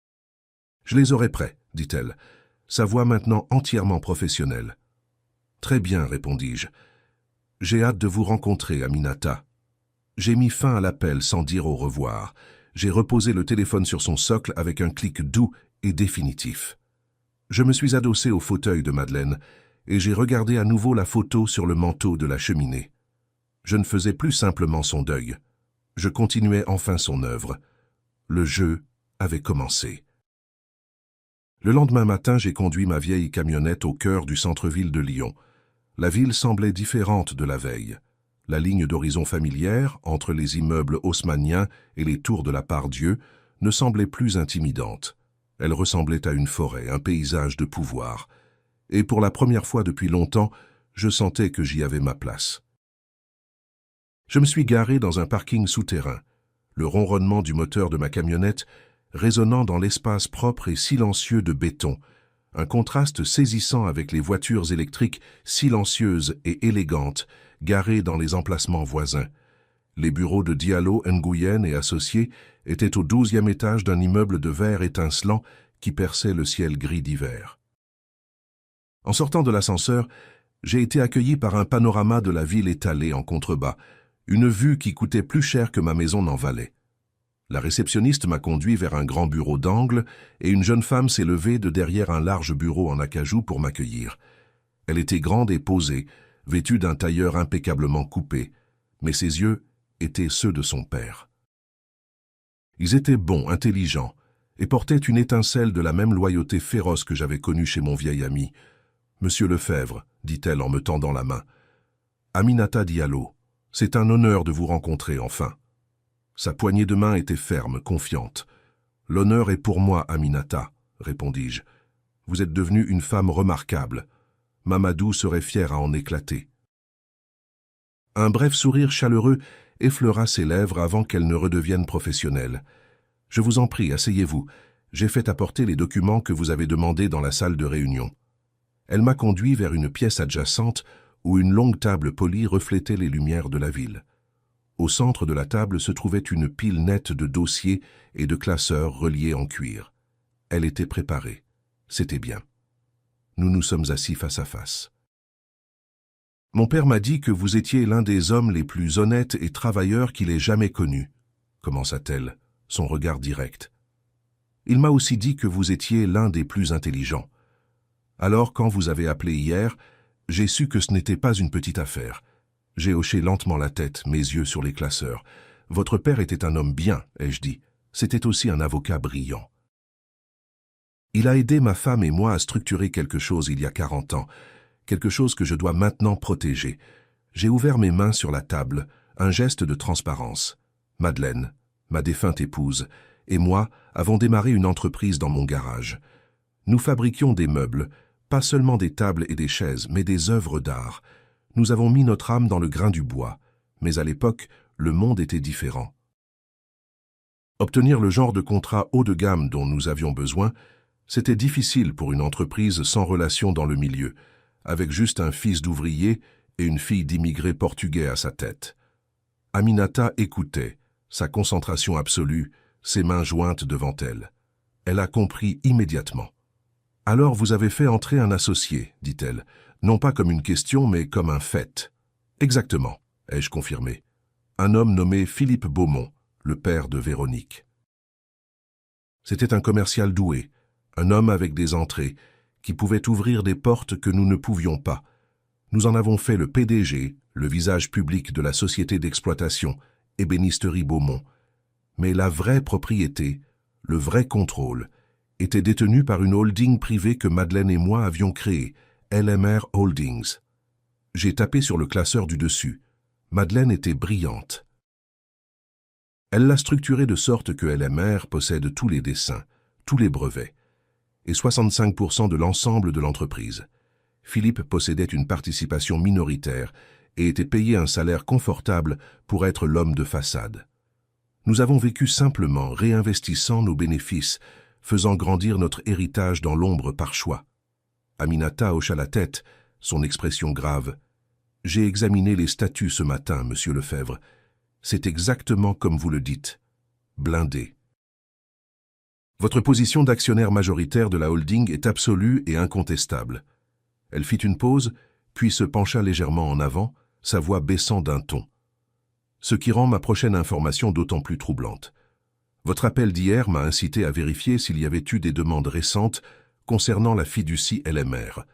« Je les aurai prêts, dit-elle, sa voix maintenant entièrement professionnelle. « Très bien, répondis-je. J'ai hâte de vous rencontrer, Aminata. » J'ai mis fin à l'appel sans dire au revoir. J'ai reposé le téléphone sur son socle avec un clic doux et définitif. Je me suis adossé au fauteuil de Madeleine et j'ai regardé à nouveau la photo sur le manteau de la cheminée. Je ne faisais plus simplement son deuil. Je continuais enfin son œuvre. Le jeu avait commencé. Le lendemain matin, j'ai conduit ma vieille camionnette au cœur du centre-ville de Lyon. La ville semblait différente de la veille. La ligne d'horizon familière, entre les immeubles haussmanniens et les tours de la Part-Dieu, ne semblait plus intimidante. Elle ressemblait à une forêt, un paysage de pouvoir. Et pour la première fois depuis longtemps, je sentais que j'y avais ma place. Je me suis garé dans un parking souterrain, le ronronnement du moteur de ma camionnette résonnant dans l'espace propre et silencieux de béton, un contraste saisissant avec les voitures électriques silencieuses et élégantes, garées dans les emplacements voisins. Les bureaux de Diallo, Nguyen et associés étaient au 12e étage d'un immeuble de verre étincelant qui perçait le ciel gris d'hiver. En sortant de l'ascenseur, j'ai été accueilli par un panorama de la ville étalée en contrebas, une vue qui coûtait plus cher que ma maison n'en valait. La réceptionniste m'a conduit vers un grand bureau d'angle et une jeune femme s'est levée de derrière un large bureau en acajou pour m'accueillir. Elle était grande et posée, vêtue d'un tailleur impeccablement coupé, mais ses yeux étaient ceux de son père. Ils étaient bons, intelligents, et portaient une étincelle de la même loyauté féroce que j'avais connue chez mon vieil ami. « Monsieur Lefebvre, dit-elle en me tendant la main. « Aminata Diallo, c'est un honneur de vous rencontrer enfin. » Sa poignée de main était ferme, confiante. « L'honneur est pour moi, Aminata, » répondis-je. « Vous êtes devenue une femme remarquable. Mamadou serait fier à en éclater. » Un bref sourire chaleureux effleura ses lèvres avant qu'elles ne redeviennent professionnelles. « Je vous en prie, asseyez-vous. J'ai fait apporter les documents que vous avez demandés dans la salle de réunion. » Elle m'a conduit vers une pièce adjacente où une longue table polie reflétait les lumières de la ville. Au centre de la table se trouvait une pile nette de dossiers et de classeurs reliés en cuir. Elle était préparée. C'était bien. Nous nous sommes assis face à face. « Mon père m'a dit que vous étiez l'un des hommes les plus honnêtes et travailleurs qu'il ait jamais connus, » commença-t-elle, son regard direct. « Il m'a aussi dit que vous étiez l'un des plus intelligents. Alors, quand vous avez appelé hier, j'ai su que ce n'était pas une petite affaire. J'ai hoché lentement la tête, mes yeux sur les classeurs. Votre père était un homme bien, ai-je dit. C'était aussi un avocat brillant. Il a aidé ma femme et moi à structurer quelque chose il y a 40 ans, quelque chose que je dois maintenant protéger. J'ai ouvert mes mains sur la table, un geste de transparence. Madeleine, ma défunte épouse, et moi avons démarré une entreprise dans mon garage. Nous fabriquions des meubles, pas seulement des tables et des chaises, mais des œuvres d'art. Nous avons mis notre âme dans le grain du bois, mais à l'époque, le monde était différent. Obtenir le genre de contrat haut de gamme dont nous avions besoin, c'était difficile pour une entreprise sans relation dans le milieu, avec juste un fils d'ouvrier et une fille d'immigré portugais à sa tête. Aminata écoutait, sa concentration absolue, ses mains jointes devant elle. Elle a compris immédiatement. « Alors vous avez fait entrer un associé, dit-elle, non pas comme une question, mais comme un fait. »« Exactement, ai-je confirmé. Un homme nommé Philippe Beaumont, le père de Véronique. C'était un commercial doué, un homme avec des entrées, qui pouvait ouvrir des portes que nous ne pouvions pas. Nous en avons fait le PDG, le visage public de la société d'exploitation, Ébénisterie Beaumont. Mais la vraie propriété, le vrai contrôle, était détenu par une holding privée que Madeleine et moi avions créée, LMR Holdings. J'ai tapé sur le classeur du dessus. Madeleine était brillante. Elle l'a structuré de sorte que LMR possède tous les dessins, tous les brevets, et 65% de l'ensemble de l'entreprise. Philippe possédait une participation minoritaire et était payé un salaire confortable pour être l'homme de façade. Nous avons vécu simplement, réinvestissant nos bénéfices, faisant grandir notre héritage dans l'ombre par choix. Aminata hocha la tête, son expression grave. « J'ai examiné les statuts ce matin, monsieur Lefebvre. C'est exactement comme vous le dites. Blindé. Votre position d'actionnaire majoritaire de la holding est absolue et incontestable. » Elle fit une pause, puis se pencha légèrement en avant, sa voix baissant d'un ton. Ce qui rend ma prochaine information d'autant plus troublante. Votre appel d'hier m'a incité à vérifier s'il y avait eu des demandes récentes concernant la fiducie LMR.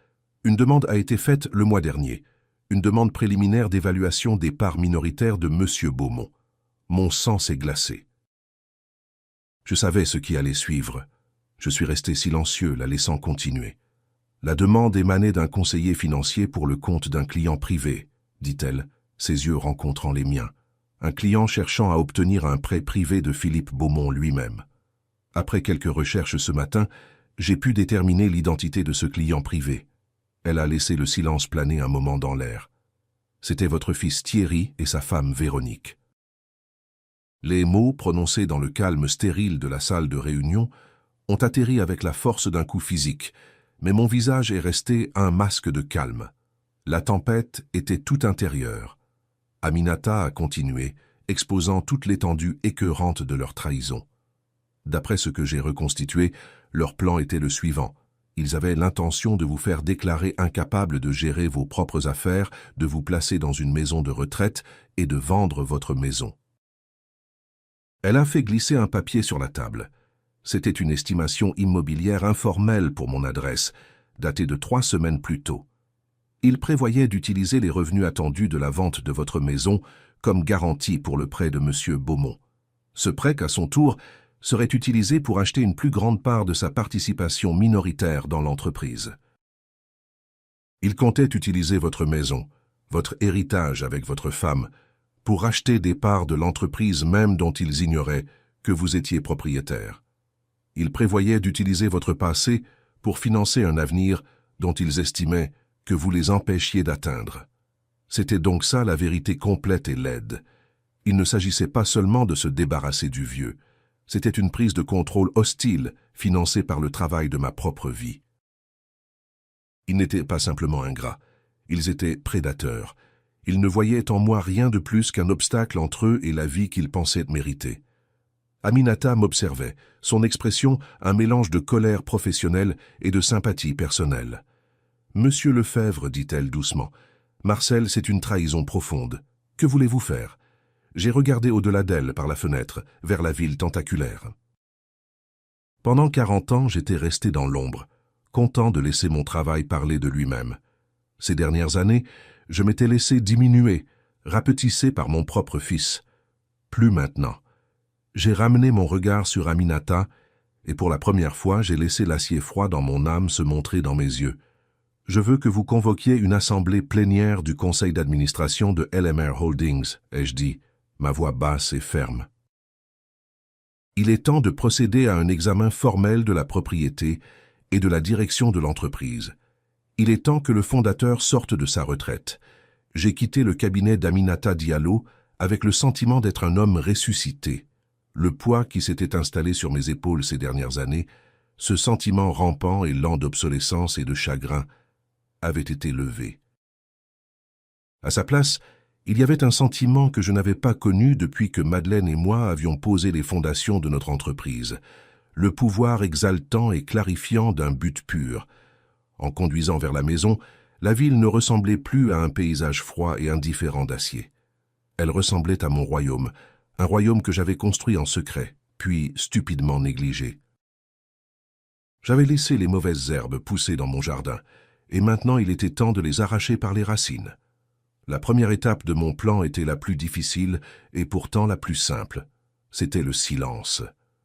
Une demande a été faite le mois dernier, une demande préliminaire d'évaluation des parts minoritaires de M. Beaumont. Mon sang s'est glacé. Je savais ce qui allait suivre. Je suis resté silencieux, la laissant continuer. La demande émanait d'un conseiller financier pour le compte d'un client privé, dit-elle, ses yeux rencontrant les miens. Un client cherchant à obtenir un prêt privé de Philippe Beaumont lui-même. Après quelques recherches ce matin, j'ai pu déterminer l'identité de ce client privé. Elle a laissé le silence planer un moment dans l'air. C'était votre fils Thierry et sa femme Véronique. Les mots, prononcés dans le calme stérile de la salle de réunion, ont atterri avec la force d'un coup physique, mais mon visage est resté un masque de calme. La tempête était tout intérieure. Aminata a continué, exposant toute l'étendue écœurante de leur trahison. D'après ce que j'ai reconstitué, leur plan était le suivant. Ils avaient l'intention de vous faire déclarer incapable de gérer vos propres affaires, de vous placer dans une maison de retraite et de vendre votre maison. Elle a fait glisser un papier sur la table. C'était une estimation immobilière informelle pour mon adresse, datée de 3 semaines plus tôt. Il prévoyait d'utiliser les revenus attendus de la vente de votre maison comme garantie pour le prêt de M. Beaumont. Ce prêt, qu'à son tour, serait utilisé pour acheter une plus grande part de sa participation minoritaire dans l'entreprise. Il comptait utiliser votre maison, votre héritage avec votre femme, pour acheter des parts de l'entreprise même dont ils ignoraient que vous étiez propriétaire. Ils prévoyaient d'utiliser votre passé pour financer un avenir dont ils estimaient que vous les empêchiez d'atteindre. C'était donc ça la vérité complète et laide. Il ne s'agissait pas seulement de se débarrasser du vieux, c'était une prise de contrôle hostile financée par le travail de ma propre vie. Ils n'étaient pas simplement ingrats, ils étaient prédateurs. Ils ne voyaient en moi rien de plus qu'un obstacle entre eux et la vie qu'ils pensaient mériter. Aminata m'observait, son expression un mélange de colère professionnelle et de sympathie personnelle. « Monsieur Lefebvre, dit-elle doucement, Marcel, c'est une trahison profonde. Que voulez-vous faire ?» J'ai regardé au-delà d'elle par la fenêtre, vers la ville tentaculaire. Pendant 40 ans, j'étais resté dans l'ombre, content de laisser mon travail parler de lui-même. Ces dernières années, je m'étais laissé diminuer, rapetissé par mon propre fils. Plus maintenant. J'ai ramené mon regard sur Aminata, et pour la première fois, j'ai laissé l'acier froid dans mon âme se montrer dans mes yeux. Je veux que vous convoquiez une assemblée plénière du conseil d'administration de LMR Holdings, ai-je dit, ma voix basse et ferme. Il est temps de procéder à un examen formel de la propriété et de la direction de l'entreprise. Il est temps que le fondateur sorte de sa retraite. J'ai quitté le cabinet d'Aminata Diallo avec le sentiment d'être un homme ressuscité. Le poids qui s'était installé sur mes épaules ces dernières années, ce sentiment rampant et lent d'obsolescence et de chagrin, avait été levé. À sa place, il y avait un sentiment que je n'avais pas connu depuis que Madeleine et moi avions posé les fondations de notre entreprise, le pouvoir exaltant et clarifiant d'un but pur. En conduisant vers la maison, la ville ne ressemblait plus à un paysage froid et indifférent d'acier. Elle ressemblait à mon royaume, un royaume que j'avais construit en secret, puis stupidement négligé. J'avais laissé les mauvaises herbes pousser dans mon jardin, et maintenant il était temps de les arracher par les racines. La première étape de mon plan était la plus difficile et pourtant la plus simple. C'était le silence,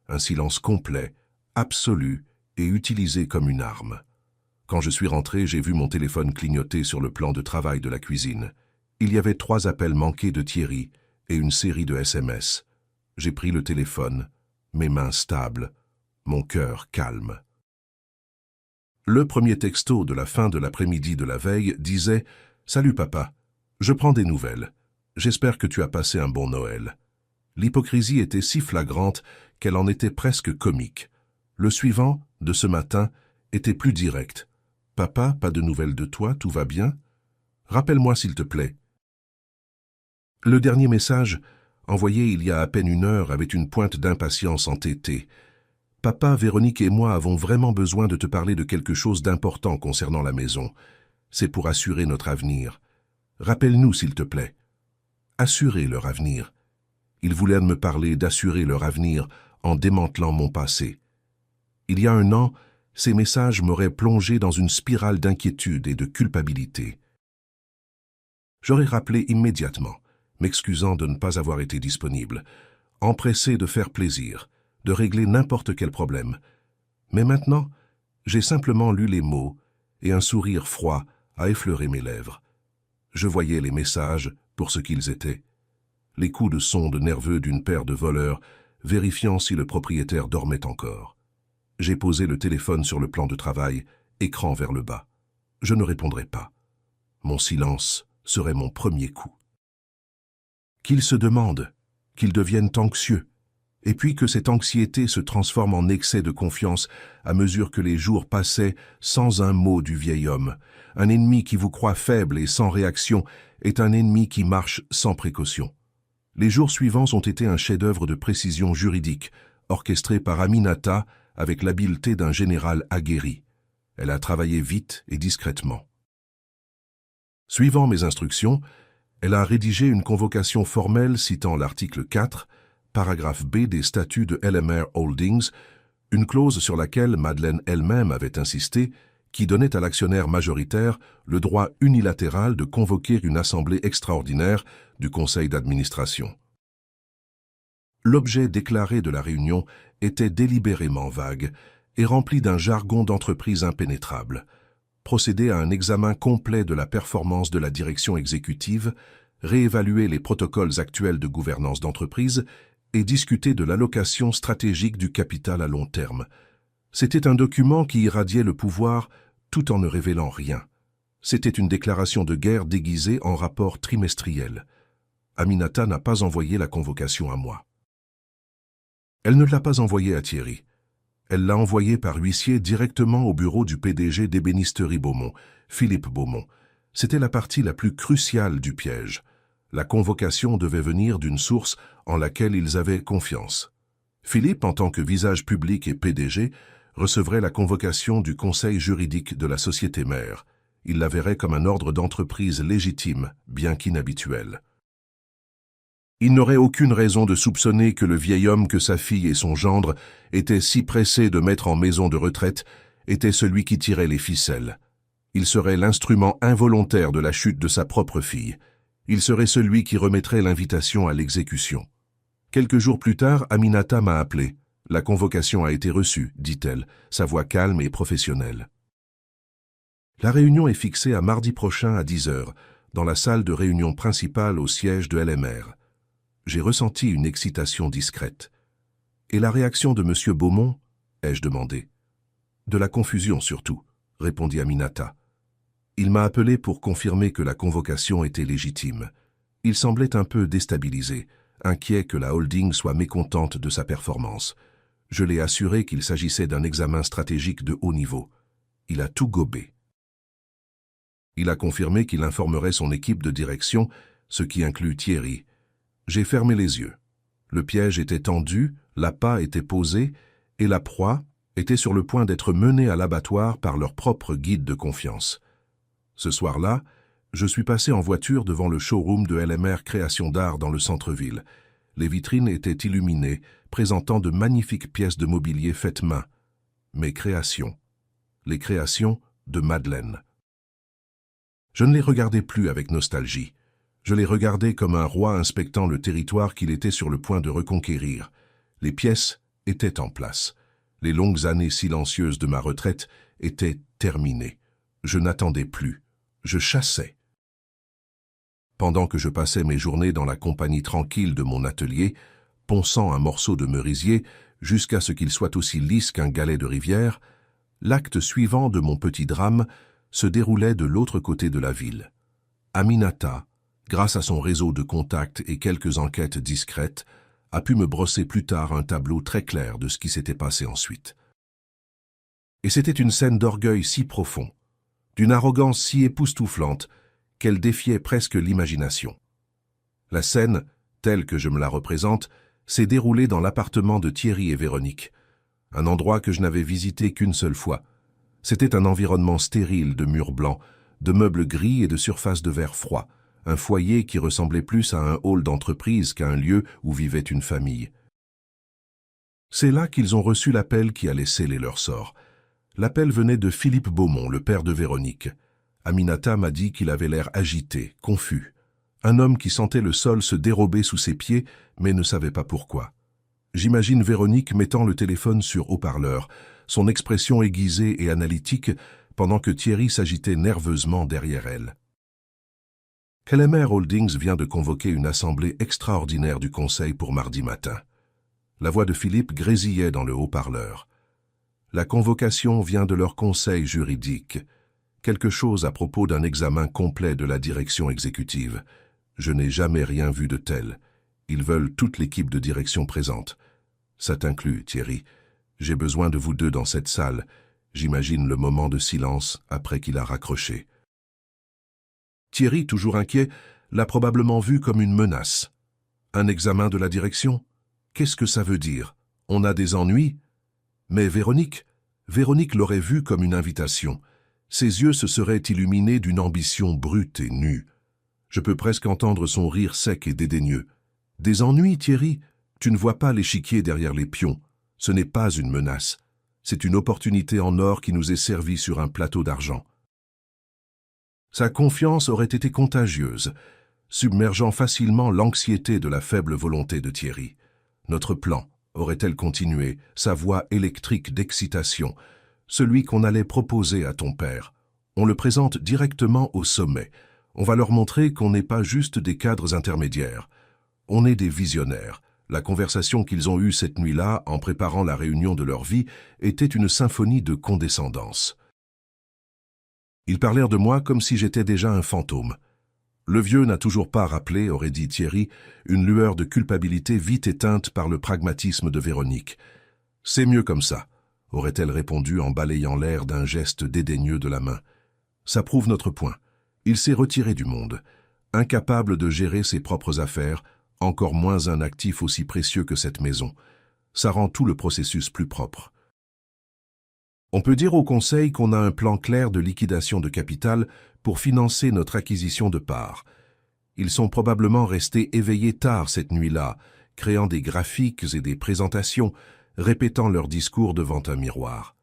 un silence complet, absolu et utilisé comme une arme. Quand je suis rentré, j'ai vu mon téléphone clignoter sur le plan de travail de la cuisine. Il y avait 3 appels manqués de Thierry et une série de SMS. J'ai pris le téléphone, mes mains stables, mon cœur calme. Le premier texto de la fin de l'après-midi de la veille disait « Salut papa, je prends des nouvelles. J'espère que tu as passé un bon Noël. » L'hypocrisie était si flagrante qu'elle en était presque comique. Le suivant, de ce matin, était plus direct. « Papa, pas de nouvelles de toi, tout va bien? Rappelle-moi s'il te plaît. » Le dernier message, envoyé il y a à peine 1 heure, avait une pointe d'impatience entêtée. « Papa, Véronique et moi avons vraiment besoin de te parler de quelque chose d'important concernant la maison. C'est pour assurer notre avenir. Rappelle-nous, s'il te plaît. » Assurer leur avenir. Ils voulaient me parler d'assurer leur avenir en démantelant mon passé. Il y a 1 an, ces messages m'auraient plongé dans une spirale d'inquiétude et de culpabilité. J'aurais rappelé immédiatement, m'excusant de ne pas avoir été disponible, empressé de faire plaisir, de régler n'importe quel problème. Mais maintenant, j'ai simplement lu les mots et un sourire froid a effleuré mes lèvres. Je voyais les messages pour ce qu'ils étaient. Les coups de sonde nerveux d'une paire de voleurs, vérifiant si le propriétaire dormait encore. J'ai posé le téléphone sur le plan de travail, écran vers le bas. Je ne répondrai pas. Mon silence serait mon premier coup. Qu'ils se demandent, qu'ils deviennent anxieux, et puis que cette anxiété se transforme en excès de confiance à mesure que les jours passaient sans un mot du vieil homme. Un ennemi qui vous croit faible et sans réaction est un ennemi qui marche sans précaution. Les jours suivants ont été un chef-d'œuvre de précision juridique, orchestré par Aminata avec l'habileté d'un général aguerri. Elle a travaillé vite et discrètement. Suivant mes instructions, elle a rédigé une convocation formelle citant l'article 4, paragraphe B des statuts de LMR Holdings, une clause sur laquelle Madeleine elle-même avait insisté, qui donnait à l'actionnaire majoritaire le droit unilatéral de convoquer une assemblée extraordinaire du conseil d'administration. L'objet déclaré de la réunion était délibérément vague et rempli d'un jargon d'entreprise impénétrable. Procéder à un examen complet de la performance de la direction exécutive, réévaluer les protocoles actuels de gouvernance d'entreprise et discuter de l'allocation stratégique du capital à long terme. C'était un document qui irradiait le pouvoir tout en ne révélant rien. C'était une déclaration de guerre déguisée en rapport trimestriel. Aminata n'a pas envoyé la convocation à moi. Elle ne l'a pas envoyée à Thierry. Elle l'a envoyée par huissier directement au bureau du PDG d'Ébénisterie Beaumont, Philippe Beaumont. C'était la partie la plus cruciale du piège. La convocation devait venir d'une source en laquelle ils avaient confiance. Philippe, en tant que visage public et PDG, recevrait la convocation du conseil juridique de la société mère. Il la verrait comme un ordre d'entreprise légitime, bien qu'inhabituel. Il n'aurait aucune raison de soupçonner que le vieil homme que sa fille et son gendre étaient si pressés de mettre en maison de retraite était celui qui tirait les ficelles. Il serait l'instrument involontaire de la chute de sa propre fille. Il serait celui qui remettrait l'invitation à l'exécution. Quelques jours plus tard, Aminata m'a appelé. « La convocation a été reçue », dit-elle, sa voix calme et professionnelle. La réunion est fixée à mardi prochain à 10 heures, dans la salle de réunion principale au siège de LMR. J'ai ressenti une excitation discrète. « Et la réaction de M. Beaumont ?» ai-je demandé. « De la confusion surtout », répondit Aminata. Il m'a appelé pour confirmer que la convocation était légitime. Il semblait un peu déstabilisé, inquiet que la holding soit mécontente de sa performance. Je l'ai assuré qu'il s'agissait d'un examen stratégique de haut niveau. Il a tout gobé. Il a confirmé qu'il informerait son équipe de direction, ce qui inclut Thierry. J'ai fermé les yeux. Le piège était tendu, l'appât était posé, et la proie était sur le point d'être menée à l'abattoir par leur propre guide de confiance. Ce soir-là, je suis passé en voiture devant le showroom de LMR Création d'Art dans le centre-ville. Les vitrines étaient illuminées, présentant de magnifiques pièces de mobilier faites main. Mes créations. Les créations de Madeleine. Je ne les regardais plus avec nostalgie. Je les regardais comme un roi inspectant le territoire qu'il était sur le point de reconquérir. Les pièces étaient en place. Les longues années silencieuses de ma retraite étaient terminées. Je n'attendais plus. Je chassais. Pendant que je passais mes journées dans la compagnie tranquille de mon atelier, ponçant un morceau de merisier jusqu'à ce qu'il soit aussi lisse qu'un galet de rivière, l'acte suivant de mon petit drame se déroulait de l'autre côté de la ville. Aminata, grâce à son réseau de contacts et quelques enquêtes discrètes, a pu me brosser plus tard un tableau très clair de ce qui s'était passé ensuite. Et c'était une scène d'orgueil si profond, d'une arrogance si époustouflante, qu'elle défiait presque l'imagination. La scène, telle que je me la représente, s'est déroulée dans l'appartement de Thierry et Véronique, un endroit que je n'avais visité qu'une seule fois. C'était un environnement stérile de murs blancs, de meubles gris et de surfaces de verre froid, un foyer qui ressemblait plus à un hall d'entreprise qu'à un lieu où vivait une famille. C'est là qu'ils ont reçu l'appel qui allait sceller leur sort. L'appel venait de Philippe Beaumont, le père de Véronique. Aminata m'a dit qu'il avait l'air agité, confus. Un homme qui sentait le sol se dérober sous ses pieds, mais ne savait pas pourquoi. J'imagine Véronique mettant le téléphone sur haut-parleur, son expression aiguisée et analytique, pendant que Thierry s'agitait nerveusement derrière elle. LMR Holdings vient de convoquer une assemblée extraordinaire du conseil pour mardi matin. La voix de Philippe grésillait dans le haut-parleur. La convocation vient de leur conseil juridique. Quelque chose à propos d'un examen complet de la direction exécutive. Je n'ai jamais rien vu de tel. Ils veulent toute l'équipe de direction présente. Ça t'inclut, Thierry. J'ai besoin de vous deux dans cette salle. J'imagine le moment de silence après qu'il a raccroché. Thierry, toujours inquiet, l'a probablement vu comme une menace. Un examen de la direction? Qu'est-ce que ça veut dire? On a des ennuis? Mais Véronique l'aurait vu comme une invitation. Ses yeux se seraient illuminés d'une ambition brute et nue. Je peux presque entendre son rire sec et dédaigneux. Des ennuis, Thierry? Tu ne vois pas l'échiquier derrière les pions. Ce n'est pas une menace. C'est une opportunité en or qui nous est servie sur un plateau d'argent. Sa confiance aurait été contagieuse, submergeant facilement l'anxiété de la faible volonté de Thierry. Notre plan, aurait-elle continué, sa voix électrique d'excitation, celui qu'on allait proposer à ton père. On le présente directement au sommet. On va leur montrer qu'on n'est pas juste des cadres intermédiaires. On est des visionnaires. La conversation qu'ils ont eue cette nuit-là, en préparant la réunion de leur vie, était une symphonie de condescendance. Ils parlèrent de moi comme si j'étais déjà un fantôme. Le vieux n'a toujours pas rappelé, aurait dit Thierry, une lueur de culpabilité vite éteinte par le pragmatisme de Véronique. « C'est mieux comme ça », aurait-elle répondu en balayant l'air d'un geste dédaigneux de la main. Ça prouve notre point. Il s'est retiré du monde, incapable de gérer ses propres affaires, encore moins un actif aussi précieux que cette maison. Ça rend tout le processus plus propre. On peut dire au Conseil qu'on a un plan clair de liquidation de capital pour financer notre acquisition de parts. Ils sont probablement restés éveillés tard cette nuit-là, créant des graphiques et des présentations, répétant leurs discours devant un miroir.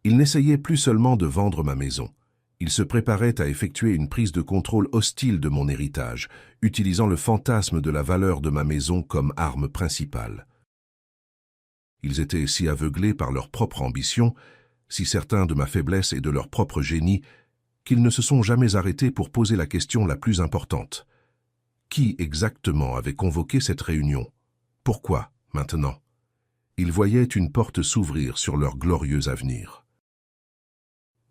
Ils n'essayaient plus seulement de vendre ma maison. Ils se préparaient à effectuer une prise de contrôle hostile de mon héritage, utilisant le fantasme de la valeur de ma maison comme arme principale. Ils étaient si aveuglés par leur propre ambition, si certains de ma faiblesse et de leur propre génie, qu'ils ne se sont jamais arrêtés pour poser la question la plus importante. Qui exactement avait convoqué cette réunion? Pourquoi, maintenant? Ils voyaient une porte s'ouvrir sur leur glorieux avenir.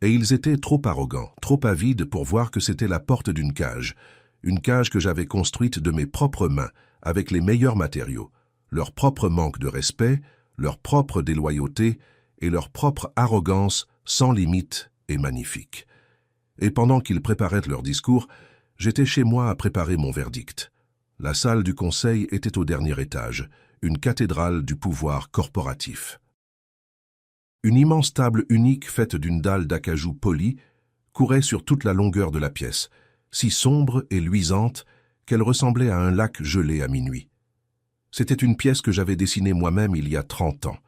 Et ils étaient trop arrogants, trop avides pour voir que c'était la porte d'une cage que j'avais construite de mes propres mains, avec les meilleurs matériaux, leur propre manque de respect, leur propre déloyauté et leur propre arrogance sans limite et magnifique. Et pendant qu'ils préparaient leur discours, j'étais chez moi à préparer mon verdict. La salle du conseil était au dernier étage, une cathédrale du pouvoir corporatif. Une immense table unique faite d'une dalle d'acajou polie courait sur toute la longueur de la pièce, si sombre et luisante qu'elle ressemblait à un lac gelé à minuit. C'était une pièce que j'avais dessinée moi-même il y a 30 ans.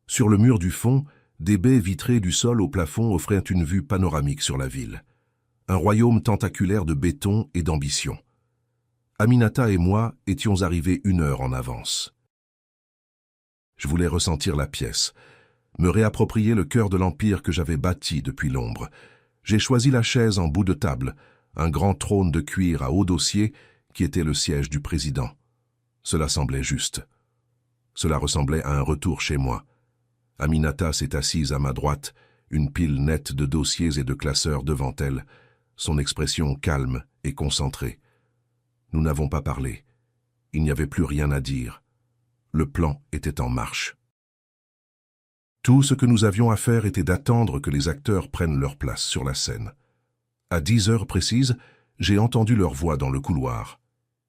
Sur le mur du fond, des baies vitrées du sol au plafond offraient une vue panoramique sur la ville. Un royaume tentaculaire de béton et d'ambition. Aminata et moi étions arrivés 1 heure en avance. Je voulais ressentir la pièce, me réapproprier le cœur de l'empire que j'avais bâti depuis l'ombre. J'ai choisi la chaise en bout de table, un grand trône de cuir à haut dossier qui était le siège du président. Cela semblait juste. Cela ressemblait à un retour chez moi. Aminata s'est assise à ma droite, une pile nette de dossiers et de classeurs devant elle, son expression calme et concentrée. Nous n'avons pas parlé. Il n'y avait plus rien à dire. Le plan était en marche. Tout ce que nous avions à faire était d'attendre que les acteurs prennent leur place sur la scène. À 10 heures précises, j'ai entendu leur voix dans le couloir.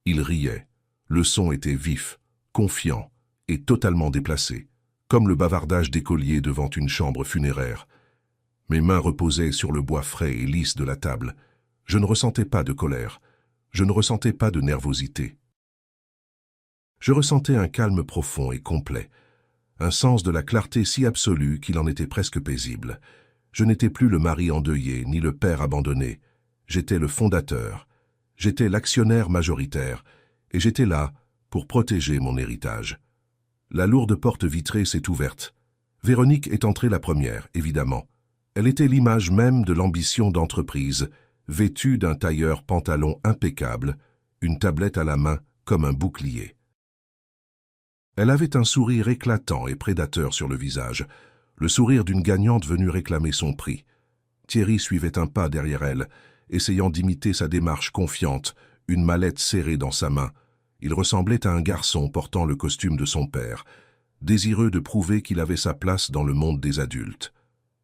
Ils riaient. Le son était vif, confiant et totalement déplacé, comme le bavardage d'écoliers devant une chambre funéraire. Mes mains reposaient sur le bois frais et lisse de la table. Je ne ressentais pas de colère. Je ne ressentais pas de nervosité. Je ressentais un calme profond et complet, un sens de la clarté si absolue qu'il en était presque paisible. Je n'étais plus le mari endeuillé, ni le père abandonné. J'étais le fondateur. J'étais l'actionnaire majoritaire, et j'étais là pour protéger mon héritage. La lourde porte vitrée s'est ouverte. Véronique est entrée la première, évidemment. Elle était l'image même de l'ambition d'entreprise, vêtue d'un tailleur pantalon impeccable, une tablette à la main comme un bouclier. Elle avait un sourire éclatant et prédateur sur le visage, le sourire d'une gagnante venue réclamer son prix. Thierry suivait un pas derrière elle, essayant d'imiter sa démarche confiante, une mallette serrée dans sa main. Il ressemblait à un garçon portant le costume de son père, désireux de prouver qu'il avait sa place dans le monde des adultes.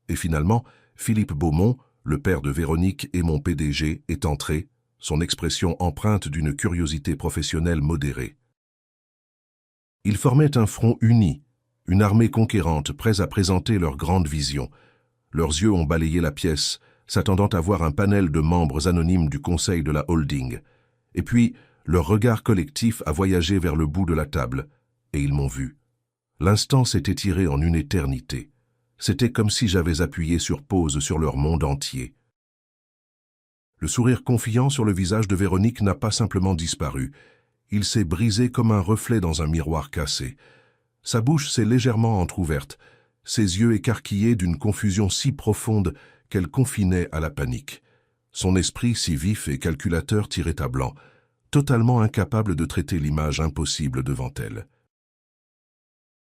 Et finalement, Philippe Beaumont, le père de Véronique et mon PDG, est entré, son expression empreinte d'une curiosité professionnelle modérée. Ils formaient un front uni, une armée conquérante, prête à présenter leur grande vision. Leurs yeux ont balayé la pièce, s'attendant à voir un panel de membres anonymes du conseil de la holding. Et puis, leur regard collectif a voyagé vers le bout de la table, et ils m'ont vu. L'instant s'est étiré en une éternité. C'était comme si j'avais appuyé sur pause sur leur monde entier. Le sourire confiant sur le visage de Véronique n'a pas simplement disparu. Il s'est brisé comme un reflet dans un miroir cassé. Sa bouche s'est légèrement entr'ouverte, ses yeux écarquillés d'une confusion si profonde qu'elle confinait à la panique. Son esprit si vif et calculateur tirait à blanc, totalement incapable de traiter l'image impossible devant elle.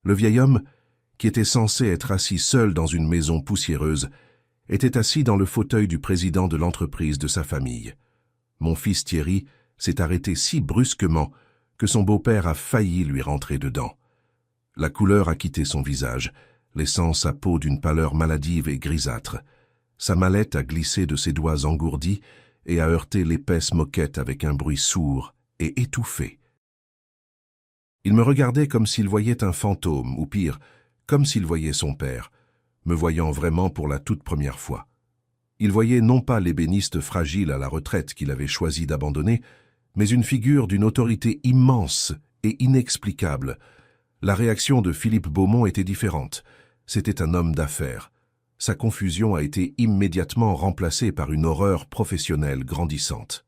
Le vieil homme, qui était censé être assis seul dans une maison poussiéreuse, était assis dans le fauteuil du président de l'entreprise de sa famille. Mon fils Thierry s'est arrêté si brusquement que son beau-père a failli lui rentrer dedans. La couleur a quitté son visage, laissant sa peau d'une pâleur maladive et grisâtre. Sa mallette a glissé de ses doigts engourdis et a heurté l'épaisse moquette avec un bruit sourd et étouffé. Il me regardait comme s'il voyait un fantôme, ou pire, comme s'il voyait son père, me voyant vraiment pour la toute première fois. Il voyait non pas l'ébéniste fragile à la retraite qu'il avait choisi d'abandonner, mais une figure d'une autorité immense et inexplicable. La réaction de Philippe Beaumont était différente. C'était un homme d'affaires. Sa confusion a été immédiatement remplacée par une horreur professionnelle grandissante.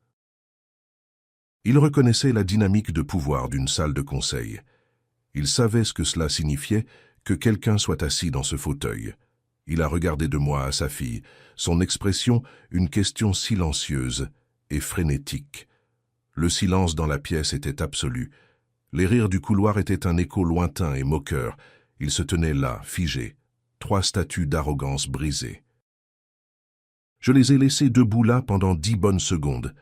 Il reconnaissait la dynamique de pouvoir d'une salle de conseil. Il savait ce que cela signifiait que quelqu'un soit assis dans ce fauteuil. Il a regardé de moi à sa fille, son expression une question silencieuse et frénétique. Le silence dans la pièce était absolu. Les rires du couloir étaient un écho lointain et moqueur. Ils se tenaient là, figés, 3 statues d'arrogance brisées. Je les ai laissés debout là pendant 10 bonnes secondes,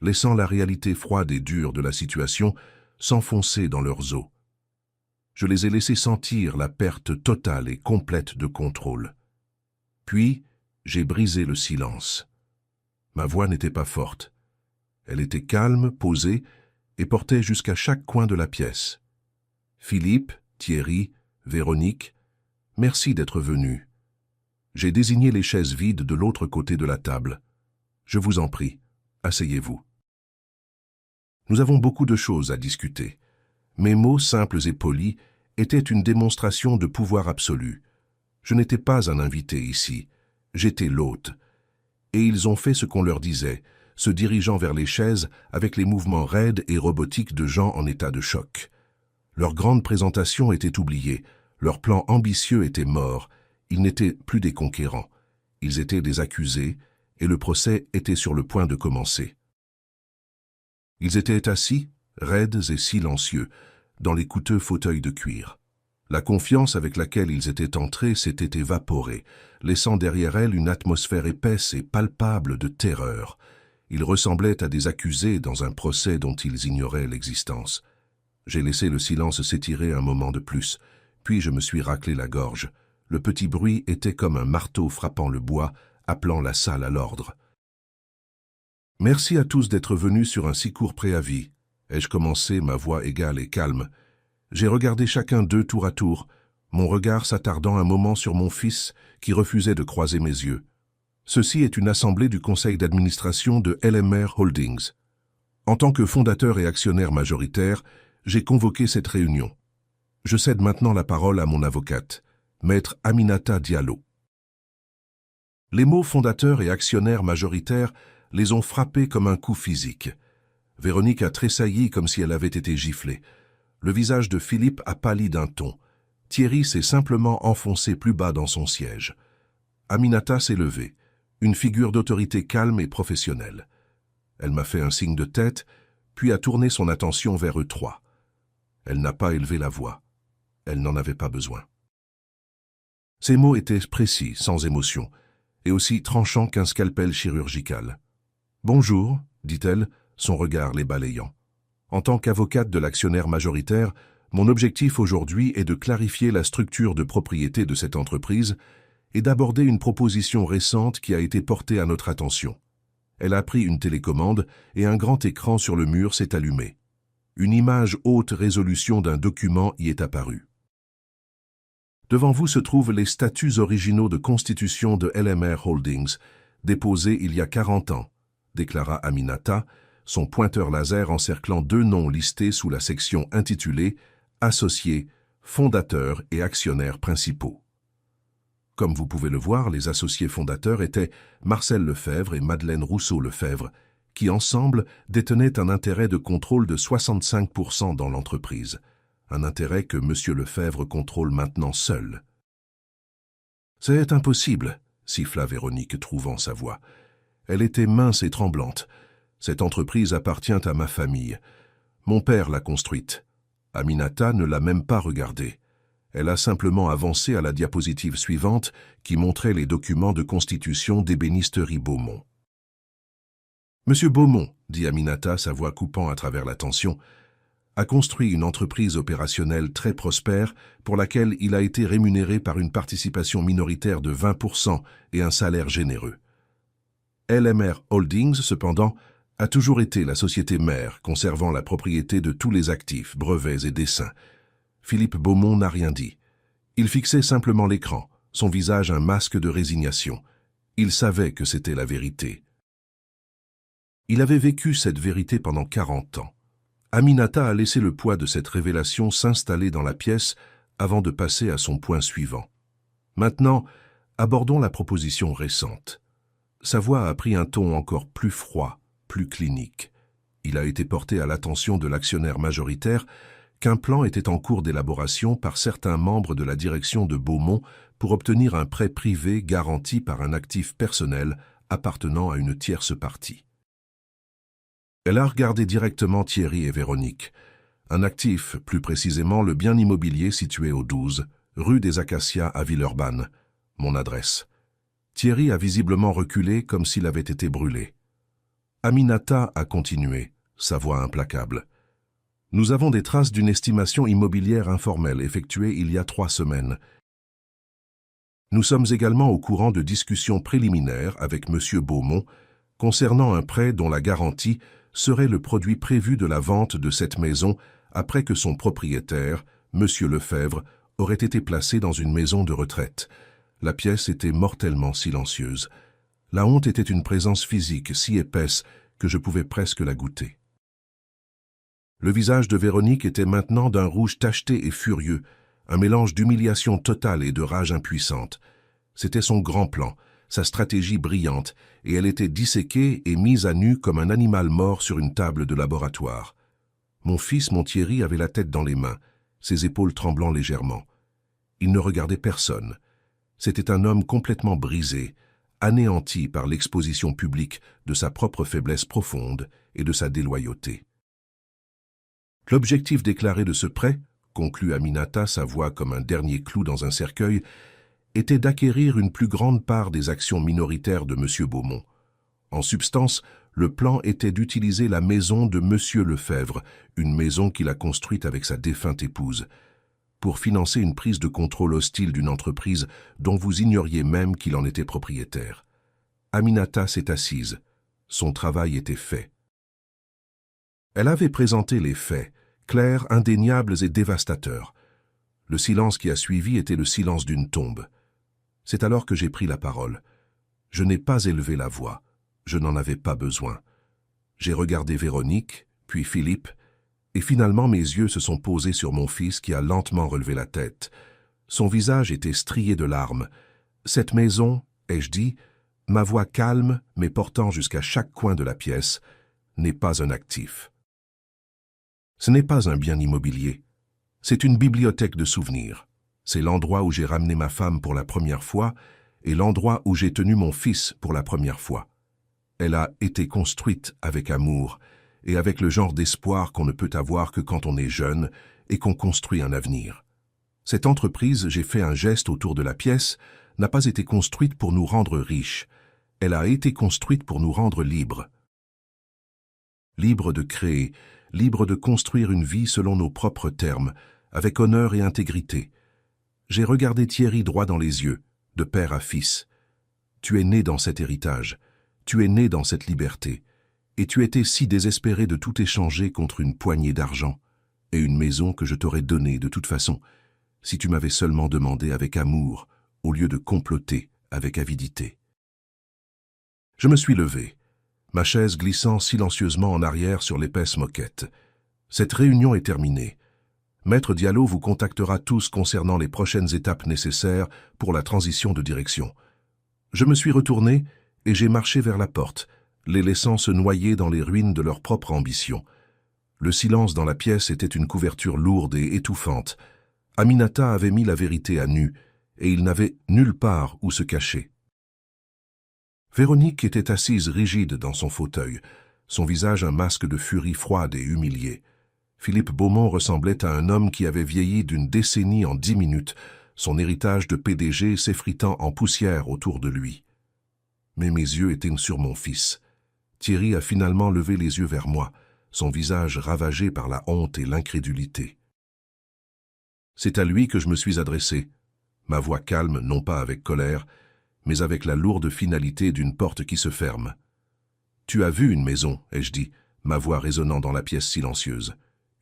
laissant la réalité froide et dure de la situation s'enfoncer dans leurs os. Je les ai laissés sentir la perte totale et complète de contrôle. Puis, j'ai brisé le silence. Ma voix n'était pas forte. Elle était calme, posée, et portait jusqu'à chaque coin de la pièce. Philippe, Thierry, Véronique, merci d'être venus. J'ai désigné les chaises vides de l'autre côté de la table. Je vous en prie, asseyez-vous. Nous avons beaucoup de choses à discuter. Mes mots simples et polis étaient une démonstration de pouvoir absolu. Je n'étais pas un invité ici, j'étais l'hôte. Et ils ont fait ce qu'on leur disait, se dirigeant vers les chaises avec les mouvements raides et robotiques de gens en état de choc. Leur grande présentation était oubliée, leur plan ambitieux était mort, ils n'étaient plus des conquérants, ils étaient des accusés, et le procès était sur le point de commencer. Ils étaient assis, raides et silencieux, dans les coûteux fauteuils de cuir. La confiance avec laquelle ils étaient entrés s'était évaporée, laissant derrière elle une atmosphère épaisse et palpable de terreur. Ils ressemblaient à des accusés dans un procès dont ils ignoraient l'existence. J'ai laissé le silence s'étirer un moment de plus, puis je me suis raclé la gorge. Le petit bruit était comme un marteau frappant le bois, appelant la salle à l'ordre. « Merci à tous d'être venus sur un si court préavis. » ai-je commencé, ma voix égale et calme. J'ai regardé chacun d'eux tour à tour, mon regard s'attardant un moment sur mon fils qui refusait de croiser mes yeux. Ceci est une assemblée du conseil d'administration de LMR Holdings. En tant que fondateur et actionnaire majoritaire, j'ai convoqué cette réunion. Je cède maintenant la parole à mon avocate, maître Aminata Diallo. Les mots fondateur et actionnaire majoritaire les ont frappés comme un coup physique. Véronique a tressailli comme si elle avait été giflée. Le visage de Philippe a pâli d'un ton. Thierry s'est simplement enfoncé plus bas dans son siège. Aminata s'est levée, une figure d'autorité calme et professionnelle. Elle m'a fait un signe de tête, puis a tourné son attention vers eux trois. Elle n'a pas élevé la voix. Elle n'en avait pas besoin. Ses mots étaient précis, sans émotion, et aussi tranchants qu'un scalpel chirurgical. « Bonjour », dit-elle, son regard les balayant. En tant qu'avocate de l'actionnaire majoritaire, mon objectif aujourd'hui est de clarifier la structure de propriété de cette entreprise et d'aborder une proposition récente qui a été portée à notre attention. Elle a pris une télécommande et un grand écran sur le mur s'est allumé. Une image haute résolution d'un document y est apparue. Devant vous se trouvent les statuts originaux de constitution de LMR Holdings, déposés il y a 40 ans, déclara Aminata, son pointeur laser encerclant 2 noms listés sous la section intitulée « Associés, fondateurs et actionnaires principaux ». Comme vous pouvez le voir, les associés fondateurs étaient Marcel Lefebvre et Madeleine Rousseau-Lefebvre, qui ensemble détenaient un intérêt de contrôle de 65% dans l'entreprise, un intérêt que M. Lefebvre contrôle maintenant seul. « C'est impossible », siffla Véronique, trouvant sa voix. Elle était mince et tremblante. « Cette entreprise appartient à ma famille. Mon père l'a construite. » Aminata ne l'a même pas regardée. Elle a simplement avancé à la diapositive suivante qui montrait les documents de constitution d'ébénisterie Beaumont. « Monsieur Beaumont, dit Aminata, sa voix coupant à travers la tension, a construit une entreprise opérationnelle très prospère pour laquelle il a été rémunéré par une participation minoritaire de 20% et un salaire généreux. LMR Holdings, cependant, a toujours été la société mère conservant la propriété de tous les actifs, brevets et dessins. Philippe Beaumont n'a rien dit. Il fixait simplement l'écran, son visage un masque de résignation. Il savait que c'était la vérité. Il avait vécu cette vérité pendant 40 ans. Aminata a laissé le poids de cette révélation s'installer dans la pièce avant de passer à son point suivant. Maintenant, abordons la proposition récente. Sa voix a pris un ton encore plus froid, plus clinique. Il a été porté à l'attention de l'actionnaire majoritaire qu'un plan était en cours d'élaboration par certains membres de la direction de Beaumont pour obtenir un prêt privé garanti par un actif personnel appartenant à une tierce partie. Elle a regardé directement Thierry et Véronique. Un actif, plus précisément le bien immobilier situé au 12, rue des Acacias à Villeurbanne. Mon adresse. Thierry a visiblement reculé comme s'il avait été brûlé. Aminata a continué, sa voix implacable. Nous avons des traces d'une estimation immobilière informelle effectuée il y a 3 semaines. Nous sommes également au courant de discussions préliminaires avec M. Beaumont concernant un prêt dont la garantie serait le produit prévu de la vente de cette maison après que son propriétaire, M. Lefebvre, aurait été placé dans une maison de retraite. La pièce était mortellement silencieuse. La honte était une présence physique si épaisse que je pouvais presque la goûter. Le visage de Véronique était maintenant d'un rouge tacheté et furieux, un mélange d'humiliation totale et de rage impuissante. C'était son grand plan, sa stratégie brillante, et elle était disséquée et mise à nu comme un animal mort sur une table de laboratoire. Mon fils, mon Thierry, avait la tête dans les mains, ses épaules tremblant légèrement. Il ne regardait personne. C'était un homme complètement brisé, anéanti par l'exposition publique de sa propre faiblesse profonde et de sa déloyauté. L'objectif déclaré de ce prêt, conclut Aminata, sa voix comme un dernier clou dans un cercueil, était d'acquérir une plus grande part des actions minoritaires de M. Beaumont. En substance, le plan était d'utiliser la maison de M. Lefebvre, une maison qu'il a construite avec sa défunte épouse, pour financer une prise de contrôle hostile d'une entreprise dont vous ignoriez même qu'il en était propriétaire. Aminata s'est assise. Son travail était fait. Elle avait présenté les faits, clairs, indéniables et dévastateurs. Le silence qui a suivi était le silence d'une tombe. C'est alors que j'ai pris la parole. Je n'ai pas élevé la voix. Je n'en avais pas besoin. J'ai regardé Véronique, puis Philippe, et finalement mes yeux se sont posés sur mon fils qui a lentement relevé la tête. Son visage était strié de larmes. Cette maison, ai-je dit, ma voix calme mais portant jusqu'à chaque coin de la pièce, n'est pas un actif. Ce n'est pas un bien immobilier. C'est une bibliothèque de souvenirs. C'est l'endroit où j'ai ramené ma femme pour la première fois et l'endroit où j'ai tenu mon fils pour la première fois. Elle a été construite avec amour et avec le genre d'espoir qu'on ne peut avoir que quand on est jeune et qu'on construit un avenir. Cette entreprise, j'ai fait un geste autour de la pièce, n'a pas été construite pour nous rendre riches. Elle a été construite pour nous rendre libres. Libres de créer, libres de construire une vie selon nos propres termes, avec honneur et intégrité. J'ai regardé Thierry droit dans les yeux, de père à fils. Tu es né dans cet héritage, tu es né dans cette liberté, et tu étais si désespéré de tout échanger contre une poignée d'argent et une maison que je t'aurais donnée de toute façon, si tu m'avais seulement demandé avec amour, au lieu de comploter avec avidité. Je me suis levé, ma chaise glissant silencieusement en arrière sur l'épaisse moquette. Cette réunion est terminée. Maître Diallo vous contactera tous concernant les prochaines étapes nécessaires pour la transition de direction. » Je me suis retourné et j'ai marché vers la porte, les laissant se noyer dans les ruines de leur propre ambition. Le silence dans la pièce était une couverture lourde et étouffante. Aminata avait mis la vérité à nu, et il n'avait nulle part où se cacher. Véronique était assise rigide dans son fauteuil, son visage un masque de furie froide et humiliée. Philippe Beaumont ressemblait à un homme qui avait vieilli d'une décennie en 10 minutes, son héritage de PDG s'effritant en poussière autour de lui. Mais mes yeux étaient sur mon fils. Thierry a finalement levé les yeux vers moi, son visage ravagé par la honte et l'incrédulité. C'est à lui que je me suis adressé, ma voix calme, non pas avec colère, mais avec la lourde finalité d'une porte qui se ferme. « Tu as vu une maison, ai-je dit, ma voix résonnant dans la pièce silencieuse.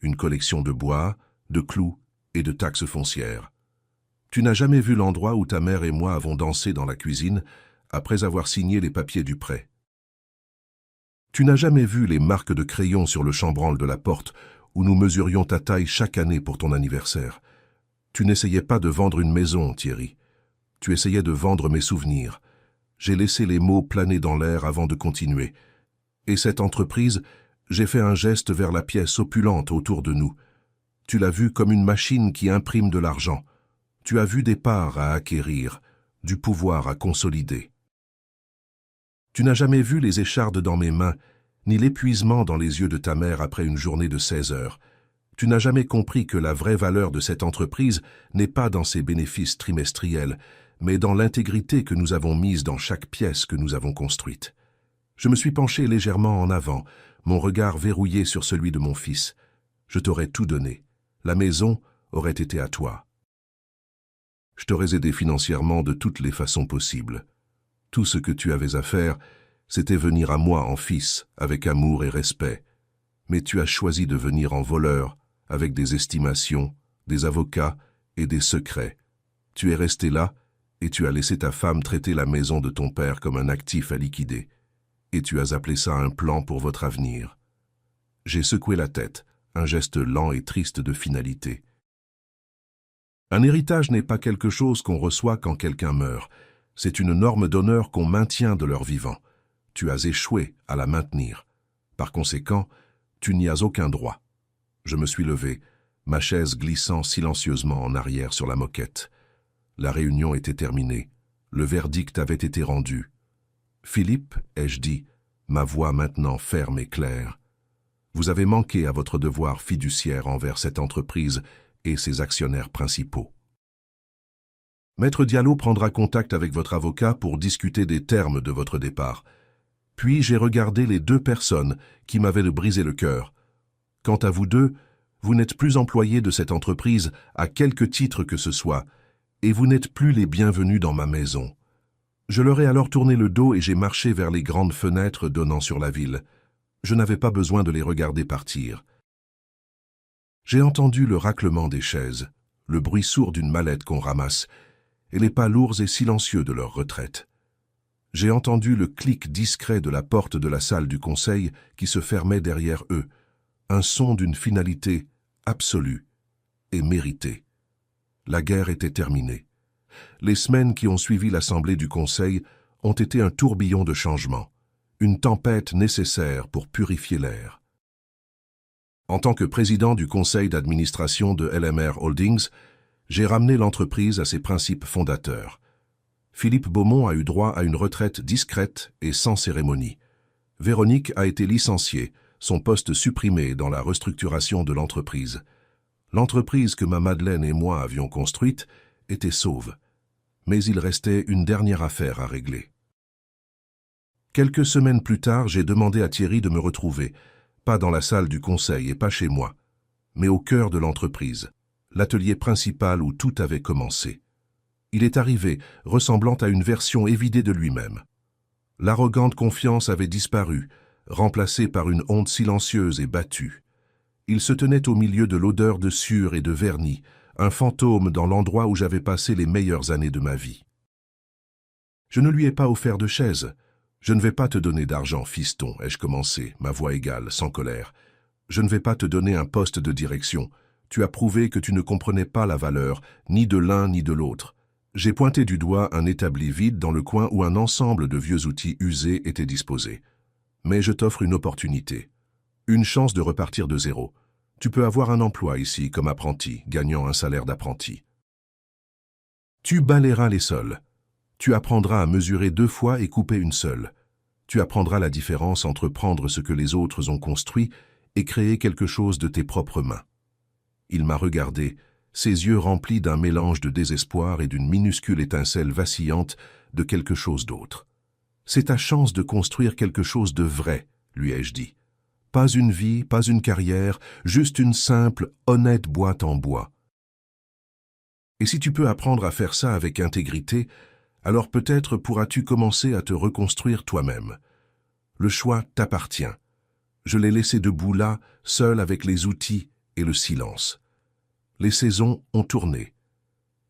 Une collection de bois, de clous et de taxes foncières. Tu n'as jamais vu l'endroit où ta mère et moi avons dansé dans la cuisine après avoir signé les papiers du prêt. Tu n'as jamais vu les marques de crayon sur le chambranle de la porte où nous mesurions ta taille chaque année pour ton anniversaire. Tu n'essayais pas de vendre une maison, Thierry. Tu essayais de vendre mes souvenirs. J'ai laissé les mots planer dans l'air avant de continuer. Et cette entreprise, j'ai fait un geste vers la pièce opulente autour de nous. Tu l'as vue comme une machine qui imprime de l'argent. Tu as vu des parts à acquérir, du pouvoir à consolider. Tu n'as jamais vu les échardes dans mes mains, ni l'épuisement dans les yeux de ta mère après une journée de 16 heures. Tu n'as jamais compris que la vraie valeur de cette entreprise n'est pas dans ses bénéfices trimestriels, mais dans l'intégrité que nous avons mise dans chaque pièce que nous avons construite. Je me suis penché légèrement en avant, mon regard verrouillé sur celui de mon fils. Je t'aurais tout donné. La maison aurait été à toi. Je t'aurais aidé financièrement de toutes les façons possibles. Tout ce que tu avais à faire, c'était venir à moi en fils, avec amour et respect. Mais tu as choisi de venir en voleur, avec des estimations, des avocats et des secrets. Tu es resté là, et tu as laissé ta femme traiter la maison de ton père comme un actif à liquider. Et tu as appelé ça un plan pour votre avenir. J'ai secoué la tête, un geste lent et triste de finalité. Un héritage n'est pas quelque chose qu'on reçoit quand quelqu'un meurt. C'est une norme d'honneur qu'on maintient de leur vivant. Tu as échoué à la maintenir. Par conséquent, tu n'y as aucun droit. Je me suis levé, ma chaise glissant silencieusement en arrière sur la moquette. La réunion était terminée. Le verdict avait été rendu. « Philippe, ai-je dit, ma voix maintenant ferme et claire, vous avez manqué à votre devoir fiduciaire envers cette entreprise et ses actionnaires principaux. Maître Diallo prendra contact avec votre avocat pour discuter des termes de votre départ. Puis j'ai regardé les 2 personnes qui m'avaient brisé le cœur. Quant à vous deux, vous n'êtes plus employés de cette entreprise à quelque titre que ce soit, et vous n'êtes plus les bienvenus dans ma maison. » Je leur ai alors tourné le dos et j'ai marché vers les grandes fenêtres donnant sur la ville. Je n'avais pas besoin de les regarder partir. J'ai entendu le raclement des chaises, le bruit sourd d'une mallette qu'on ramasse, et les pas lourds et silencieux de leur retraite. J'ai entendu le clic discret de la porte de la salle du conseil qui se fermait derrière eux, un son d'une finalité absolue et méritée. La guerre était terminée. Les semaines qui ont suivi l'assemblée du Conseil ont été un tourbillon de changements, une tempête nécessaire pour purifier l'air. En tant que président du conseil d'administration de LMR Holdings, j'ai ramené l'entreprise à ses principes fondateurs. Philippe Beaumont a eu droit à une retraite discrète et sans cérémonie. Véronique a été licenciée, son poste supprimé dans la restructuration de l'entreprise. L'entreprise que ma Madeleine et moi avions construite était sauve. Mais il restait une dernière affaire à régler. Quelques semaines plus tard, j'ai demandé à Thierry de me retrouver, pas dans la salle du conseil et pas chez moi, mais au cœur de l'entreprise, l'atelier principal où tout avait commencé. Il est arrivé, ressemblant à une version évidée de lui-même. L'arrogante confiance avait disparu, remplacée par une honte silencieuse et battue. Il se tenait au milieu de l'odeur de sueur et de vernis, un fantôme dans l'endroit où j'avais passé les meilleures années de ma vie. Je ne lui ai pas offert de chaise. « Je ne vais pas te donner d'argent, fiston », ai-je commencé, ma voix égale, sans colère. « Je ne vais pas te donner un poste de direction. Tu as prouvé que tu ne comprenais pas la valeur, ni de l'un ni de l'autre. J'ai pointé du doigt un établi vide dans le coin où un ensemble de vieux outils usés était disposé. Mais je t'offre une opportunité. Une chance de repartir de zéro. Tu peux avoir un emploi ici comme apprenti, gagnant un salaire d'apprenti. Tu balayeras les sols. Tu apprendras à mesurer 2 fois et couper une seule. Tu apprendras la différence entre prendre ce que les autres ont construit et créer quelque chose de tes propres mains. Il m'a regardé, ses yeux remplis d'un mélange de désespoir et d'une minuscule étincelle vacillante de quelque chose d'autre. C'est ta chance de construire quelque chose de vrai, lui ai-je dit. Pas une vie, pas une carrière, juste une simple, honnête boîte en bois. Et si tu peux apprendre à faire ça avec intégrité, alors peut-être pourras-tu commencer à te reconstruire toi-même. Le choix t'appartient. Je l'ai laissé debout là, seul avec les outils et le silence. Les saisons ont tourné.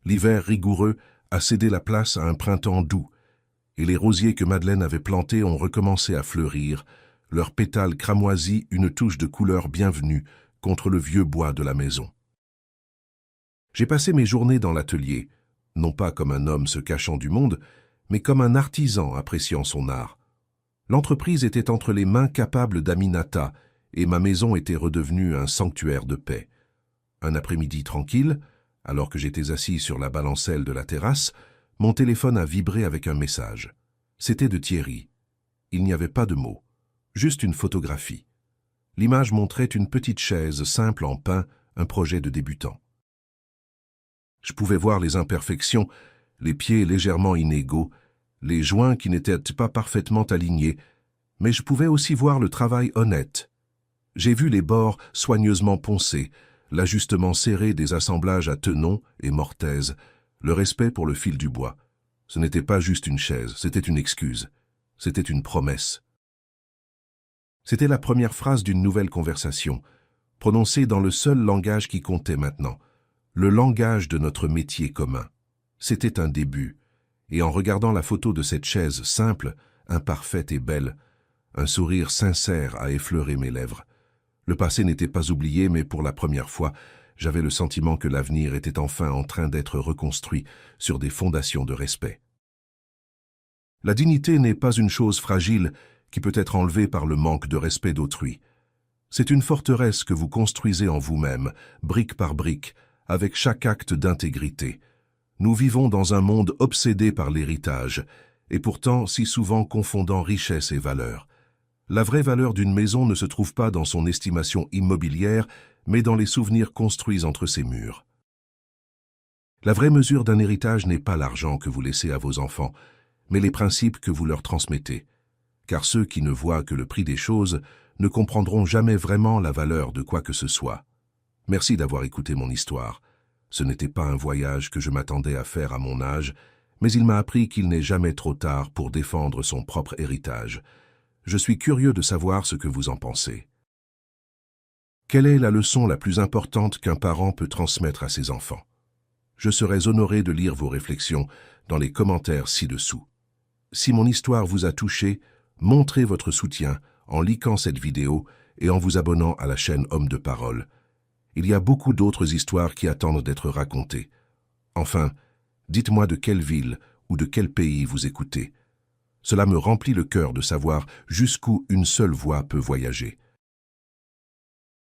L'hiver rigoureux a cédé la place à un printemps doux, et les rosiers que Madeleine avait plantés ont recommencé à fleurir, leurs pétales cramoisis une touche de couleur bienvenue contre le vieux bois de la maison. J'ai passé mes journées dans l'atelier, non pas comme un homme se cachant du monde, mais comme un artisan appréciant son art. L'entreprise était entre les mains capables d'Aminata, et ma maison était redevenue un sanctuaire de paix. Un après-midi tranquille, alors que j'étais assis sur la balancelle de la terrasse, mon téléphone a vibré avec un message. C'était de Thierry. Il n'y avait pas de mots, juste une photographie. L'image montrait une petite chaise simple en pin, un projet de débutant. Je pouvais voir les imperfections, les pieds légèrement inégaux, les joints qui n'étaient pas parfaitement alignés, mais je pouvais aussi voir le travail honnête. J'ai vu les bords soigneusement poncés, l'ajustement serré des assemblages à tenons et mortaises, le respect pour le fil du bois. Ce n'était pas juste une chaise, c'était une excuse. C'était une promesse. C'était la première phrase d'une nouvelle conversation, prononcée dans le seul langage qui comptait maintenant, le langage de notre métier commun. C'était un début, et en regardant la photo de cette chaise simple, imparfaite et belle, un sourire sincère a effleuré mes lèvres. Le passé n'était pas oublié, mais pour la première fois, j'avais le sentiment que l'avenir était enfin en train d'être reconstruit sur des fondations de respect. La dignité n'est pas une chose fragile qui peut être enlevée par le manque de respect d'autrui. C'est une forteresse que vous construisez en vous-même, brique par brique, avec chaque acte d'intégrité. Nous vivons dans un monde obsédé par l'héritage, et pourtant si souvent confondant richesse et valeur. La vraie valeur d'une maison ne se trouve pas dans son estimation immobilière, mais dans les souvenirs construits entre ses murs. La vraie mesure d'un héritage n'est pas l'argent que vous laissez à vos enfants, mais les principes que vous leur transmettez. Car ceux qui ne voient que le prix des choses ne comprendront jamais vraiment la valeur de quoi que ce soit. Merci d'avoir écouté mon histoire. Ce n'était pas un voyage que je m'attendais à faire à mon âge, mais il m'a appris qu'il n'est jamais trop tard pour défendre son propre héritage. Je suis curieux de savoir ce que vous en pensez. Quelle est la leçon la plus importante qu'un parent peut transmettre à ses enfants? Je serais honoré de lire vos réflexions dans les commentaires ci-dessous. Si mon histoire vous a touché, montrez votre soutien en likant cette vidéo et en vous abonnant à la chaîne Homme de Parole. Il y a beaucoup d'autres histoires qui attendent d'être racontées. Enfin, dites-moi de quelle ville ou de quel pays vous écoutez. Cela me remplit le cœur de savoir jusqu'où une seule voix peut voyager.